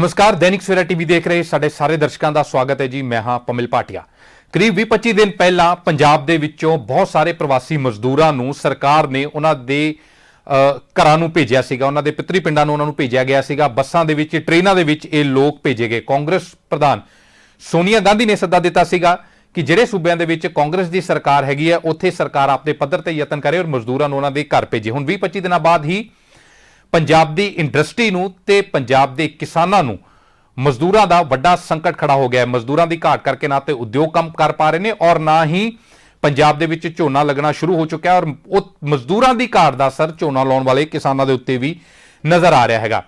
नमस्कार, दैनिक सवेरा टीवी देख रहे साडे सारे दर्शकों का स्वागत है जी। मैं हाँ पमिल भाटिया। करीब 20-25 दिन पहला पंजाब दे विच्चों बहुत सारे प्रवासी मजदूरों नूं सरकार ने उन्हां दे घरां नूं भेजिया सीगा, उन्हां दे पितरी पिंडां नूं उन्हां नूं भेजिया गया सीगा। बसां दे विच, ट्रेनां दे विच ये लोग भेजे गए। कांग्रेस प्रधान सोनिया गांधी ने सद्दा दिता सीगा कि ਜਿਹੜੇ सूबਿਆਂ ਦੇ ਵਿੱਚ ਕਾਂਗਰਸ ਦੀ ਸਰਕਾਰ ਹੈਗੀ ਹੈ ਉੱਥੇ ਸਰਕਾਰ ਆਪਣੇ ਪੱਧਰ ਤੇ ਯਤਨ ਕਰੇ ਔਰ ਮਜ਼ਦੂਰਾਂ ਨੂੰ ਉਹਨਾਂ ਦੇ ਘਰ ਭੇਜੇ। ਹੁਣ 20-25 ਦਿਨਾਂ ਬਾਅਦ ਹੀ पंजाब की इंडस्ट्री नूं ते पंजाब के किसानों नूं मजदूरों का वड्डा संकट खड़ा हो गया है। मजदूरों की घाट करके ना तो उद्योग काम कर पा रहे हैं और ना ही पंजाब दे विच झोना लगना शुरू हो चुका है और मजदूरों की घाट का असर झोना लाने वाले किसानों के उत्ते भी नज़र आ रहा है।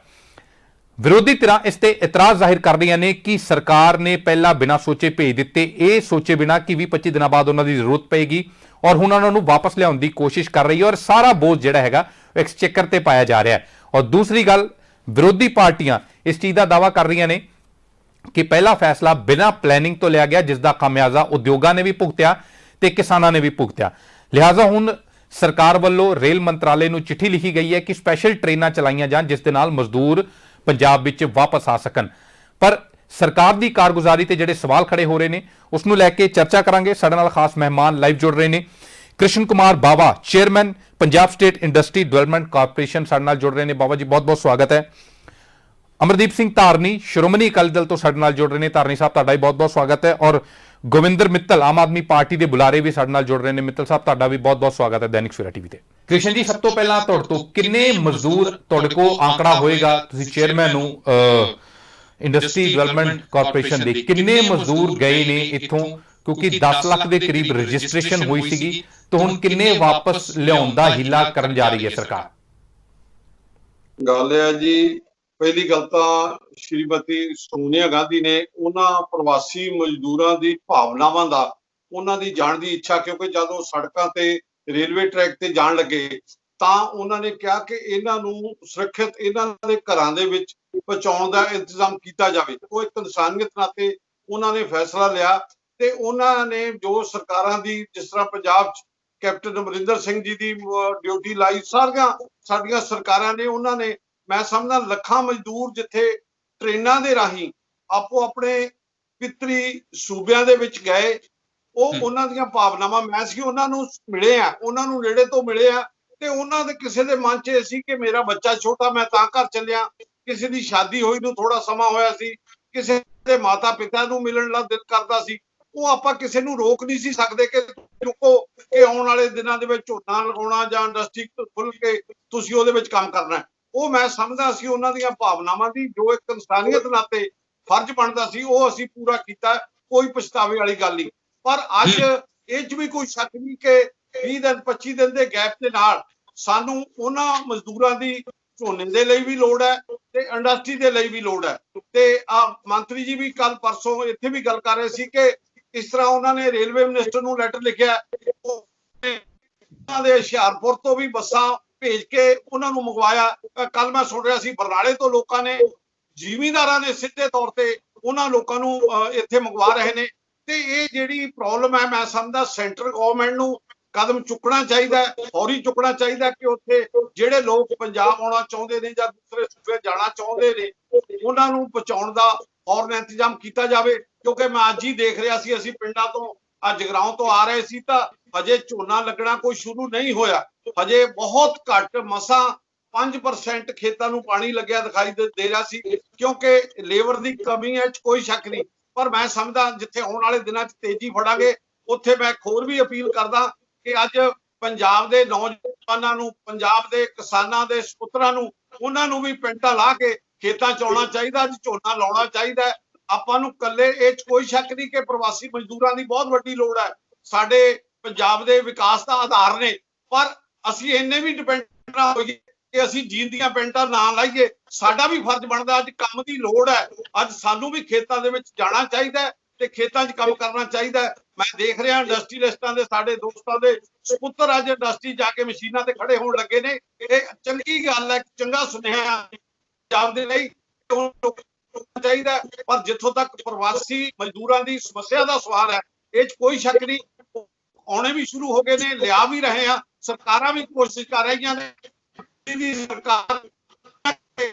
विरोधी धिरां इस ते इतराज़ जाहिर कर रही ने कि सरकार ने पहला बिना सोचे भेज दिते, ये सोचे बिना कि 20-25 दिनों बाद उन्होंने जरूरत पेगी और हुण उन्होंने वापस लियाउण दी कोशिश कर रही है और सारा बोझ जिहड़ा हैगा एक्सचेकर ते पाया जा रहा है। और दूसरी गल, विरोधी पार्टियां इस चीज़ का दावा कर रही ने कि पहला फैसला बिना प्लैनिंग तो लिया गया जिसका खामियाजा उद्योगों ने भी भुगत्या ते किसानों ने भी भुगत्या। लिहाजा हुण सरकार वालों रेल मंत्रालय नूं चिट्ठी लिखी गई है कि स्पैशल ट्रेनां चलाईयां जाण जिस दे नाल मजदूर पंजाब विच वापस आ सकन। पर सरकार की कारगुजारी ते जिहड़े सवाल खड़े हो रहे हैं उसनूं लैके चर्चा करांगे। साडे नाल खास मेहमान लाइव जुड़ रहे हैं। Krishan Kumar Bawa, chairman Punjab state industry development corporation, साडे नाल जुड़ रहे हैं। बाबा जी बहुत बहुत स्वागत है। अमरदीप सिंह धारनी श्रोमणी अकाली दल तो साडे नाल जुड़ रहे हैं। धारनी साहब तुहाडा भी बहुत बहुत स्वागत है। और गोविंदर मित्तल आम आदमी पार्टी के बुलारे भी साडे नाल जुड़ रहे हैं। मित्तल साहब तुहाडा भी बहुत बहुत स्वागत है दैनिक सवेरा टीवी ते। कृष्ण जी, सब तो पहला तुहाडे तो किन्ने मजदूर तुहाडे को आंकड़ा होएगा, तुसीं चेयरमैन हो इंडस्ट्री डेवलपमेंट कारपोरेशन दे, किन्ने मजदूर गए ने इत्थों? क्योंकि 10 लाख के करीब रजिस्ट्रेशन हुई सी, तो हुण किन्ने वापस लियाउण दा हीला करन जा रही है सरकार? गल है जी, पहली गल तां श्रीमती सोनिया गांधी ने उन्हां प्रवासी मजदूरां दी भावनावां दा, उन्हां दी जाण दी इच्छा, क्योंकि जदों सड़कां ते रेलवे ट्रैक ते जाण लगे तां उन्हां ने कहा कि इन्हां नूं सुरक्षित इन्हां दे घरां दे विच पहुंचाउण दा इंतजाम कीता जावे। तो एक इंसानियत नाते उन्हां ने फैसला लिया ते उन्हां ने जो सरकारां दी, जिस तरह पंजाब कैप्टन अमरिंदर सिंह जी दी ड्यूटी लाई, साडियां सरकारां ने उन्हां ने मैं समझदा लखां मजदूर जिथे ट्रेनां दे राही आपो अपने पितरी सूबियां दे विच गए, ਉਹ ਉਹਨਾਂ ਦੀਆਂ ਭਾਵਨਾਵਾਂ ਮੈਂ ਸੀ ਉਹਨਾਂ ਨੂੰ ਮਿਲੇ ਆ, ਉਹਨਾਂ ਨੂੰ ਨੇੜੇ ਤੋਂ ਮਿਲੇ ਆ ਤੇ ਉਹਨਾਂ ਦੇ ਕਿਸੇ ਦੇ ਮਨ 'ਚ ਇਹ ਸੀ ਕਿ ਮੇਰਾ ਬੱਚਾ ਛੋਟਾ, ਮੈਂ ਤਾਂ ਘਰ ਚੱਲਿਆ। ਕਿਸੇ ਦੀ ਸ਼ਾਦੀ ਹੋਈ ਨੂੰ ਥੋੜਾ ਸਮਾਂ ਹੋਇਆ ਸੀ, ਕਿਸੇ ਦੇ ਮਾਤਾ ਪਿਤਾ ਨੂੰ ਮਿਲਣ ਦਾ ਦਿਲ ਕਰਦਾ ਸੀ। ਉਹ ਆਪਾਂ ਕਿਸੇ ਨੂੰ ਰੋਕ ਨਹੀਂ ਸੀ ਸਕਦੇ ਕਿ ਰੁਕੋ ਕਿ ਆਉਣ ਵਾਲੇ ਦਿਨਾਂ ਦੇ ਵਿੱਚ ਝੋਨਾ ਲਗਾਉਣਾ ਜਾਂ ਇੰਡਸਟਰੀ ਖੁੱਲ ਕੇ ਤੁਸੀਂ ਉਹਦੇ ਵਿੱਚ ਕੰਮ ਕਰਨਾ। ਉਹ ਮੈਂ ਸਮਝਦਾ ਸੀ ਉਹਨਾਂ ਦੀਆਂ ਭਾਵਨਾਵਾਂ ਦੀ ਜੋ ਇੱਕ ਇਨਸਾਨੀਅਤ ਨਾਤੇ ਫਰਜ਼ ਬਣਦਾ ਸੀ ਉਹ ਅਸੀਂ ਪੂਰਾ ਕੀਤਾ। ਕੋਈ ਪਛਤਾਵੇ ਵਾਲੀ ਗੱਲ ਨਹੀਂ। पर अज इस भी कोई शक नहीं कि 20 दिन 25 दिन के गैप के नाल सानू उन्हां मजदूरां दी झोने दे लई भी लोड़ है ते इंडस्ट्री दे लई भी लोड़ है। ते मंत्री जी भी कल परसों इत्थे भी गल कर रहे सी कि इस तरह उन्होंने रेलवे मिनिस्टर नूं लैटर लिखिया उन्हां दे हुशियारपुर तो भी बसां भेज के उन्हां नूं मंगवाया। कल मैं सुन रहा सी बरनाले तो लोकां ने, जिमींदारां ने सीधे तौर ते उन्हां लोकां नूं इत्थे मंगवा रहे ने। ਤੇ ਇਹ ਜਿਹੜੀ ਪ੍ਰੋਬਲਮ ਹੈ ਮੈਂ ਸਮਝਦਾ ਸੈਂਟਰ ਗਵਰਨਮੈਂਟ ਨੂੰ ਕਦਮ ਚੁੱਕਣਾ ਚਾਹੀਦਾ, ਫੌਰੀ ਚੁੱਕਣਾ ਚਾਹੀਦਾ ਕਿ ਉੱਥੇ ਜਿਹੜੇ ਲੋਕ ਪੰਜਾਬ ਆਉਣਾ ਚਾਹੁੰਦੇ ਨੇ ਜਾਂ ਦੂਸਰੇ ਸੂਬੇ ਜਾਣਾ ਚਾਹੁੰਦੇ ਨੇ ਉਹਨਾਂ ਨੂੰ ਪਹੁੰਚਾਉਣ ਦਾ ਫੌਰਨ ਇੰਤਜ਼ਾਮ ਕੀਤਾ ਜਾਵੇ। ਕਿਉਂਕਿ ਮੈਂ ਅੱਜ ਹੀ ਦੇਖ ਰਿਹਾ ਸੀ, ਅਸੀਂ ਪਿੰਡਾਂ ਤੋਂ ਅੱਜ ਜਗਰਾਉਂ ਤੋਂ ਆ ਰਹੇ ਸੀ ਤਾਂ ਹਜੇ ਝੋਨਾ ਲੱਗਣਾ ਕੋਈ ਸ਼ੁਰੂ ਨਹੀਂ ਹੋਇਆ। ਹਜੇ ਬਹੁਤ ਘੱਟ ਮਸਾਂ 5% ਖੇਤਾਂ ਨੂੰ ਪਾਣੀ ਲੱਗਿਆ ਦਿਖਾਈ ਦੇ ਰਿਹਾ ਸੀ ਕਿਉਂਕਿ ਲੇਬਰ ਦੀ ਕਮੀ ਹੈ, ਕੋਈ ਸ਼ੱਕ ਨਹੀਂ। पर मैं समझदा जिथे आने वाले दिनों तेजी फड़ांगे उत्थे मैं होर भी अपील करदा कि अज पंजाब दे नौजवानों नूं, पंजाब दे किसानां दे सपुत्रां नूं, उन्हां नूं भी पेंटा ला के खेतां च आउणा चाहीदा, अज झोना लाउणा चाहीदा। आपां नूं कल्ले इह कोई शक नहीं कि प्रवासी मजदूरां दी बहुत वड्डी लोड़ है, साडे पंजाब दे विकास दा आधार ने। पर असीं इन्ने भी डिपेंड ना होईए कि असीं जीन दियां पेंटां ना लाइए। साडा भी फर्ज बनदा, अज काम दी लोड़ है, अज सानू भी खेतां दे विच जाना चाहिदा ते खेतां च काम करना चाहिदा। मैं देख रहा इंडस्ट्रीलिस्टां दे साडे दोस्तां दे सुपुत्र अज इंडस्ट्री जाके मशीनां ते खड़े होण लगे ने। इह चंगी गल है, चंगा सुनेहा पंजाब दे लई चाहिदा। पर जिथों तक प्रवासी मजदूरां दी समस्या दा सवाल है, इह कोई शक नहीं आउणे भी शुरू हो गए ने, लिया भी रहे हैं, सरकारां भी कोशिश कर रहीआं ने। सरकार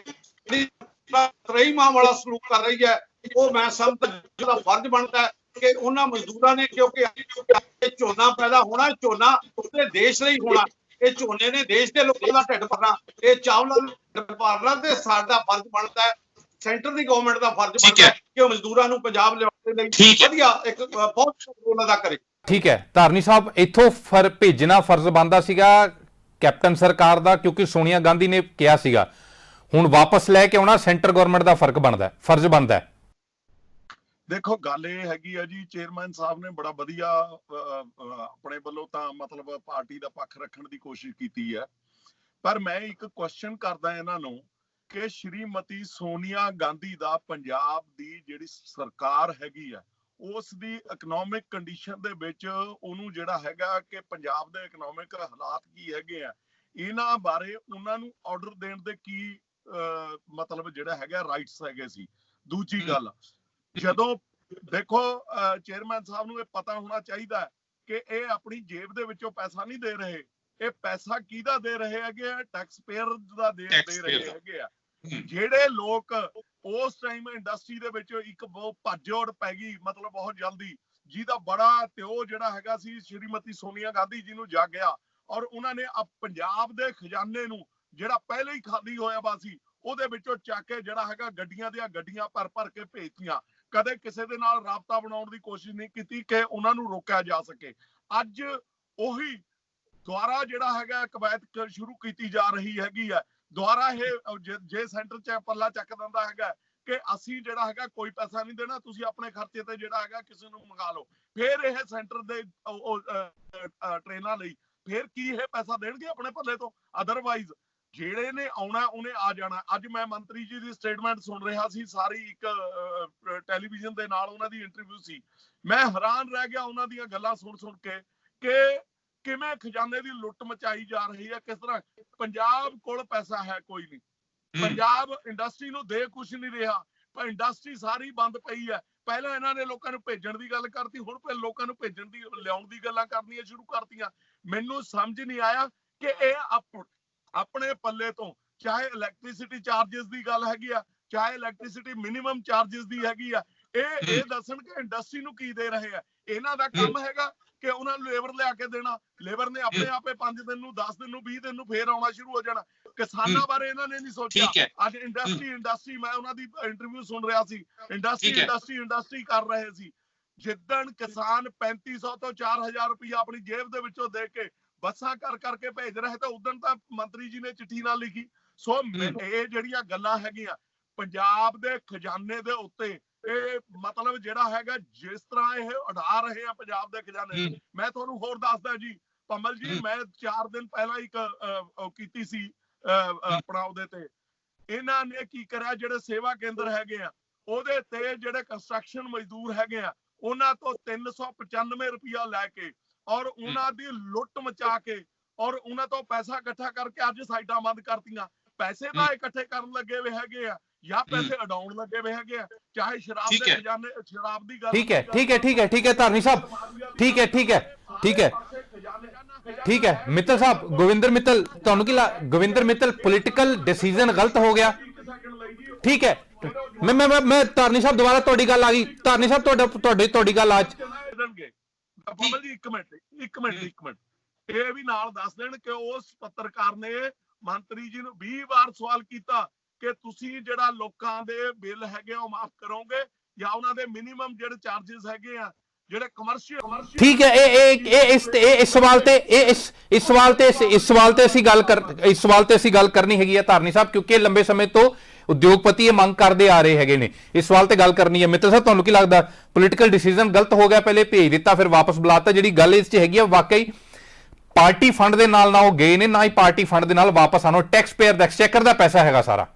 ਤਰਈ ਮਾਂ ਵਾਲਾ ਸਲੂਕ ਕਰ ਰਹੀ ਹੈ, ਉਹ ਮੈਂ ਸਮਝਦਾ ਜਿਹਦਾ ਫਰਜ਼ ਬਣਦਾ ਹੈ ਕਿ ਉਹਨਾਂ ਮਜ਼ਦੂਰਾਂ ਨੇ, ਕਿਉਂਕਿ ਇਹ ਝੋਨਾ ਪੈਦਾ ਹੋਣਾ, ਝੋਨਾ ਪੂਰੇ ਦੇਸ਼ ਲਈ ਹੋਣਾ, ਇਹ ਝੋਨੇ ਨੇ ਦੇਸ਼ ਦੇ ਲੋਕਾਂ ਦਾ ਢਿੱਡ ਭਰਨਾ, ਇਹ ਚਾਵਲਾਂ ਦਾ ਢਿੱਡ ਭਰਨਾ, ਤੇ ਸਾਡਾ ਫਰਜ਼ ਬਣਦਾ ਹੈ, ਸੈਂਟਰ ਦੀ ਗਵਰਨਮੈਂਟ ਦਾ ਫਰਜ਼ ਬਣਦਾ ਹੈ ਕਿ ਉਹ ਮਜ਼ਦੂਰਾਂ ਨੂੰ ਪੰਜਾਬ ਲਿਆਉਣ ਦੇ ਲਈ ਵਧੀਆ ਇੱਕ ਬਹੁਤ ਉਹਨਾਂ ਦਾ ਕਰੇ। ਠੀਕ ਹੈ ਧਾਰਨੀ ਸਾਹਿਬ, ਇੱਥੋਂ ਭੇਜਣਾ ਫਰਜ਼ ਬਣਦਾ ਸੀਗਾ ਕੈਪਟਨ ਸਰਕਾਰ ਦਾ, ਕਿਉਂਕਿ ਸੋਨੀਆ ਗਾਂਧੀ ਨੇ ਕਿਹਾ ਸੀਗਾ। ਹੁਣ ਵਾਪਸ ਲੈ ਕੇ ਆਉਣਾ ਸੈਂਟਰ ਗਵਰਨਮੈਂਟ ਦਾ ਫਰਜ਼ ਬਣਦਾ ਹੈ। ਦੇਖੋ ਗੱਲ ਇਹ ਹੈਗੀ ਆ ਜੀ, ਚੇਅਰਮੈਨ ਸਾਹਿਬ ਨੇ ਬੜਾ ਵਧੀਆ ਆਪਣੇ ਵੱਲੋਂ ਤਾਂ ਮਤਲਬ ਪਾਰਟੀ ਦਾ ਪੱਖ ਰੱਖਣ ਦੀ ਕੋਸ਼ਿਸ਼ ਕੀਤੀ ਹੈ, ਪਰ ਮੈਂ ਇੱਕ ਕੁਐਸਚਨ ਕਰਦਾ ਇਹਨਾਂ ਨੂੰ ਕਿ ਸ਼੍ਰੀਮਤੀ ਸੋਨੀਆ ਗਾਂਧੀ ਦਾ ਪੰਜਾਬ ਦੀ ਜਿਹੜੀ ਸਰਕਾਰ ਹੈਗੀ ਆ, ਉਸ ਦੀ ਇਕਨੋਮਿਕ ਕੰਡੀਸ਼ਨ ਦੇ ਵਿੱਚ ਉਹਨੂੰ ਜਿਹੜਾ ਹੈਗਾ ਕਿ ਪੰਜਾਬ ਦੇ ਇਕਨੋਮਿਕ ਹਾਲਾਤ ਕੀ ਹੈਗੇ ਆ, ਇਹਨਾਂ ਬਾਰੇ ਉਹਨਾਂ ਨੂੰ ਆਰਡਰ ਦੇਣ ਦੇ ਕੀ ਮਤਲਬ ਜਿਹੜਾ ਹੈਗਾ ਰਾਈਟਸ ਹੈਗੇ ਸੀ। ਦੂਜੀ ਗੱਲ, ਜਦੋਂ ਦੇਖੋ ਚੇਅਰਮੈਨ ਸਾਹਿਬ ਨੂੰ ਇਹ ਪਤਾ ਹੋਣਾ ਚਾਹੀਦਾ ਕਿ ਇਹ ਆਪਣੀ ਜੇਬ ਦੇ ਵਿੱਚੋਂ ਪੈਸਾ ਨਹੀਂ ਦੇ ਰਹੇ, ਇਹ ਪੈਸਾ ਕਿਹਦਾ ਦੇ ਰਹੇ ਹੈਗੇ ਆ, ਟੈਕਸ ਪੇਅਰ ਦਾ ਦੇ ਰਹੇ ਹੈਗੇ ਆ। ਜਿਹੜੇ ਲੋਕ ਉਸ ਟਾਈਮ ਇੰਡਸਟਰੀ ਦੇ ਵਿੱਚ ਇੱਕ ਬਹੁਤ ਭੱਜੋੜ ਪੈ ਗਈ, ਮਤਲਬ ਬਹੁਤ ਜਲਦੀ, ਜਿਹਦਾ ਬੜਾ ਤੇ ਉਹ ਜਿਹੜਾ ਹੈਗਾ ਸੀ ਸ਼੍ਰੀਮਤੀ ਸੋਨੀਆ ਗਾਂਧੀ ਜੀ ਨੂੰ ਜਾਗਿਆ, ਔਰ ਉਹਨਾਂ ਨੇ ਪੰਜਾਬ ਦੇ ਖਜ਼ਾਨੇ ਨੂੰ ਜਿਹੜਾ ਪਹਿਲੇ ਹੀ ਖਾਲੀ ਹੋਇਆ ਵਾ ਸੀ ਉਹਦੇ ਵਿੱਚੋਂ ਚੱਕ ਕੇ ਜਿਹੜਾ ਹੈਗਾ ਗੱਡੀਆਂ ਦੀਆਂ ਗੱਡੀਆਂ ਭਰ ਕੇ ਭੇਜਤੀਆਂ। ਕਦੇ ਕਿਸੇ ਦੇ ਨਾਲ ਰਾਬਤਾ ਬਣਾਉਣ ਦੀ ਕੋਸ਼ਿਸ਼ ਨਹੀਂ ਕੀਤੀ ਕਿ ਉਹਨਾਂ ਨੂੰ ਰੋਕਿਆ ਜਾ ਸਕੇ। ਅੱਜ ਉਹੀ ਦੁਆਰਾ ਜਿਹੜਾ ਹੈਗਾ ਕਵਾਇਦ ਸ਼ੁਰੂ ਕੀਤੀ ਜਾ ਰਹੀ ਹੈਗੀ ਹੈ। ਦੁਆਰਾ ਇਹ ਜੇ ਸੈਂਟਰ ਚ ਪੱਲਾ ਚੱਕ ਦਿੰਦਾ ਹੈਗਾ ਕਿ ਅਸੀਂ ਜਿਹੜਾ ਹੈਗਾ ਕੋਈ ਪੈਸਾ ਨਹੀਂ ਦੇਣਾ, ਤੁਸੀਂ ਆਪਣੇ ਖਰਚੇ ਤੇ ਜਿਹੜਾ ਹੈਗਾ ਕਿਸੇ ਨੂੰ ਮੰਗਾ ਲਓ, ਫਿਰ ਇਹ ਸੈਂਟਰ ਦੇ ਟ੍ਰੇਨਾਂ ਲਈ ਫਿਰ ਕੀ ਇਹ ਪੈਸਾ ਦੇਣਗੇ ਆਪਣੇ ਪੱਲੇ ਤੋਂ? ਅਦਰਵਾਈਜ਼ ਜਿਹੜੇ ਨੇ ਆਉਣਾ ਉਹਨੇ ਆ ਜਾਣਾ। ਅੱਜ ਮੈਂ ਮੰਤਰੀ ਜੀ ਦੀ ਸਟੇਟਮੈਂਟ ਸੁਣ ਰਿਹਾ ਸੀ, ਸਾਰੀ ਇੱਕ ਟੈਲੀਵਿਜ਼ਨ ਦੇ ਨਾਲ ਉਹਨਾਂ ਦੀ ਇੰਟਰਵਿਊ ਸੀ, ਮੈਂ ਹੈਰਾਨ ਰਹਿ ਗਿਆ ਉਹਨਾਂ ਦੀਆਂ ਗੱਲਾਂ ਸੁਣ ਕੇ ਕਿ ਕਿਵੇਂ ਖਜ਼ਾਨੇ ਦੀ ਲੁੱਟ ਮਚਾਈ ਜਾ ਰਹੀ ਹੈ, ਕਿਸ ਤਰ੍ਹਾਂ ਪੰਜਾਬ ਕੋਲ ਪੈਸਾ ਹੈ ਕੋਈ ਨਹੀਂ, ਪੰਜਾਬ ਇੰਡਸਟਰੀ ਨੂੰ ਦੇ ਕੁਝ ਨਹੀਂ ਰਿਹਾ, ਪਰ ਇੰਡਸਟਰੀ ਸਾਰੀ ਬੰਦ ਪਈ ਹੈ। ਪਹਿਲਾਂ ਇਹਨਾਂ ਨੇ ਲੋਕਾਂ ਨੂੰ ਭੇਜਣ ਦੀ ਗੱਲ ਕਰਤੀ, ਹੁਣ ਫਿਰ ਲੋਕਾਂ ਨੂੰ ਭੇਜਣ ਦੀ ਲਿਆਉਣ ਦੀ ਗੱਲਾਂ ਕਰਨੀਆਂ ਸ਼ੁਰੂ ਕਰਤੀਆਂ। ਮੈਨੂੰ ਸਮਝ ਨਹੀਂ ਆਇਆ ਕਿ ਇਹ ਆਪਣੇ ਪੱਲੇ ਤੋਂ, ਚਾਹੇ ਇਲੈਕਟ੍ਰਿਸਿਟੀ ਚਾਰजेस ਦੀ ਗੱਲ ਹੈਗੀ ਆ, ਚਾਹੇ ਇਲੈਕਟ੍ਰਿਸਿਟੀ ਮਿਨੀਮਮ ਚਾਰजेस ਦੀ ਹੈਗੀ ਆ, ਇਹ ਦੱਸਣ ਕਿ ਇੰਡਸਟਰੀ ਨੂੰ ਕੀ ਦੇ ਰਹੇ ਆ। ਇਹਨਾਂ ਦਾ ਕੰਮ ਹੈਗਾ ਕਿ ਉਹਨਾਂ ਨੂੰ ਲੇਬਰ ਲਿਆ ਕੇ ਦੇਣਾ, ਲੇਬਰ ਨੇ ਆਪਣੇ ਆਪੇ 5 ਦਿਨ ਨੂੰ 10 ਦਿਨ ਨੂੰ 20 ਦਿਨ ਨੂੰ ਫੇਰ ਆਉਣਾ ਸ਼ੁਰੂ ਹੋ ਜਾਣਾ। ਕਿਸਾਨਾਂ ਬਾਰੇ ਇਹਨਾਂ ਨੇ ਨਹੀਂ ਸੋਚਿਆ। ਅੱਜ ਇੰਡਸਟਰੀ ਮੈਂ ਉਹਨਾਂ ਦੀ ਇੰਟਰਵਿਊ ਸੁਣ ਰਿਹਾ ਸੀ, ਇੰਡਸਟਰੀ ਕਰ ਰਹੇ ਸੀ। ਜਿੱਦਣ ਕਿਸਾਨ 3500 ਤੋਂ 4000 ਰੁਪਇਆ ਆਪਣੀ ਜੇਬ ਦੇ ਵਿੱਚੋਂ ਦੇ ਕੇ ਬੱਸਾਂ ਕਰਕੇ ਭੇਜ ਰਹੇ ਤਾਂ ਉਦੋਂ ਤਾਂ ਮੰਤਰੀ ਜੀ ਨੇ ਚਿੱਠੀ ਨਾਲ ਲਿਖੀ। ਸੋ ਇਹ ਜਿਹੜੀਆਂ ਗੱਲਾਂ ਹੈਗੀਆਂ ਪੰਜਾਬ ਦੇ ਖਜ਼ਾਨੇ ਦੇ ਉੱਤੇ, ਇਹ ਮਤਲਬ ਜਿਹੜਾ ਹੈਗਾ ਜਿਸ ਤਰ੍ਹਾਂ ਇਹ ਉਡਾ ਰਹੇ ਆ ਪੰਜਾਬ ਦੇ ਖਜ਼ਾਨੇ। ਮੈਂ ਤੁਹਾਨੂੰ ਹੋਰ ਦੱਸਦਾ ਜੀ ਕਮਲ ਜੀ, ਮੈਂ 4 ਦਿਨ ਪਹਿਲਾਂ ਇੱਕ ਕੀਤੀ ਸੀ ਆਪਣਾ ਉਹਦੇ ਤੇ, ਇਹਨਾਂ ਨੇ ਕੀ ਕਰਿਆ, ਜਿਹੜੇ ਸੇਵਾ ਕੇਂਦਰ ਹੈਗੇ ਆ ਉਹਦੇ ਤੇ ਜਿਹੜੇ ਕੰਸਟਰਕਸ਼ਨ ਮਜ਼ਦੂਰ ਹੈਗੇ ਆ ਉਹਨਾਂ ਤੋਂ 395 ਰੁਪਇਆ ਲੈ ਕੇ ਔਰ ਉਹਨਾਂ ਦੀ ਲੁੱਟ ਮਚਾ ਕੇ ਔਰ ਉਹਨਾਂ ਤੋਂ ਪੈਸਾ ਇਕੱਠਾ ਕਰਕੇ ਅੱਜ ਸਾਈਟਾਂ ਬੰਦ ਕਰਤੀਆਂ। ਪੈਸੇ ਤਾਂ ਇਕੱਠੇ ਕਰਨ ਲੱਗੇ ਹੋਏ ਹੈਗੇ ਆ ਜਾਂ ਪੈਸੇ ਉਡਾਉਣ ਲੱਗੇ ਹੋਏ ਹੈਗੇ ਆ, ਚਾਹੇ ਸ਼ਰਾਬ ਦੇ ਖਜ਼ਾਨੇ, ਸ਼ਰਾਬ ਦੀ ਗੱਲ। ਠੀਕ ਹੈ ਧਾਰਨੀ ਸਾਹਿਬ, ਠੀਕ ਹੈ ਮਿੱਤਲ ਸਾਹਿਬ, ਗੋਵਿੰਦਰ ਮਿੱਤਲ, ਤੁਹਾਨੂੰ ਕੀ ਗੋਵਿੰਦਰ ਮਿੱਤਲ ਪੋਲੀਟੀਕਲ ਡਿਸੀਜਨ ਗਲਤ ਹੋ ਗਿਆ? ਠੀਕ ਹੈ, ਮੈਂ ਧਾਰਨੀ ਸਾਹਿਬ ਦੁਬਾਰਾ ਤੁਹਾਡੀ ਗੱਲ ਆ ਗਈ। ਧਾਰਨੀ ਸਾਹਿਬ ਤੁਹਾਡੀ ਗੱਲ ਅੱਜ ਕਮਲ ਜੀ ਇੱਕ ਮਿੰਟ ਇਹ ਵੀ ਨਾਲ ਦੱਸ ਦੇਣ ਕਿ ਉਸ ਪੱਤਰਕਾਰ ਨੇ ਮੰਤਰੀ ਜੀ ਨੂੰ 20 ਵਾਰ ਸਵਾਲ ਕੀਤਾ ਕਿ ਤੁਸੀਂ ਜਿਹੜਾ ਲੋਕਾਂ ਦੇ ਬਿੱਲ ਹੈਗੇ ਉਹ ਮਾਫ ਕਰੋਗੇ ਜਾਂ ਉਹਨਾਂ ਦੇ ਮਿਨੀਮਮ ਜਿਹੜੇ ਚਾਰजेस ਹੈਗੇ ਆ ਜਿਹੜੇ ਕਮਰਸ਼ੀਅਲ। ਠੀਕ ਹੈ, ਇਸ ਸਵਾਲ ਤੇ ਅਸੀਂ ਗੱਲ ਕਰਨੀ ਹੈਗੀ ਹੈ ਧਾਰਨੀ ਸਾਹਿਬ, ਕਿਉਂਕਿ ਲੰਬੇ ਸਮੇਂ ਤੋਂ ਉਦਯੋਗਪਤੀ ਇਹ ਮੰਗ ਕਰਦੇ ਆ ਰਹੇ ਹੈਗੇ ਨੇ। ਇਸ ਸਵਾਲ ਤੇ ਗੱਲ ਕਰਨੀ ਹੈ। ਮਿੱਤਲ ਸਾਹਿਬ, ਤੁਹਾਨੂੰ ਕੀ ਲੱਗਦਾ ਪੋਲੀਟੀਕਲ ਡਿਸੀਜਨ ਗਲਤ ਹੋ ਗਿਆ? ਪਹਿਲੇ ਭੇਜ ਦਿੱਤਾ ਫਿਰ ਵਾਪਸ ਬੁਲਾਤਾ। ਜਿਹੜੀ ਗੱਲ ਇਸ 'ਚ ਹੈਗੀ ਆ ਵਾਕਈ ਪਾਰਟੀ ਫੰਡ ਦੇ ਨਾਲ ਨਾ ਉਹ ਗਏ ਨੇ, ਨਾ ਹੀ ਪਾਰਟੀ ਫੰਡ ਦੇ ਨਾਲ ਵਾਪਸ ਆਉਣਾ, ਟੈਕਸ ਪੇਅਰ ਦਾ ਐਕਸਚੇਕਰ ਦਾ ਪੈਸਾ ਹੈਗਾ ਸਾਰਾ।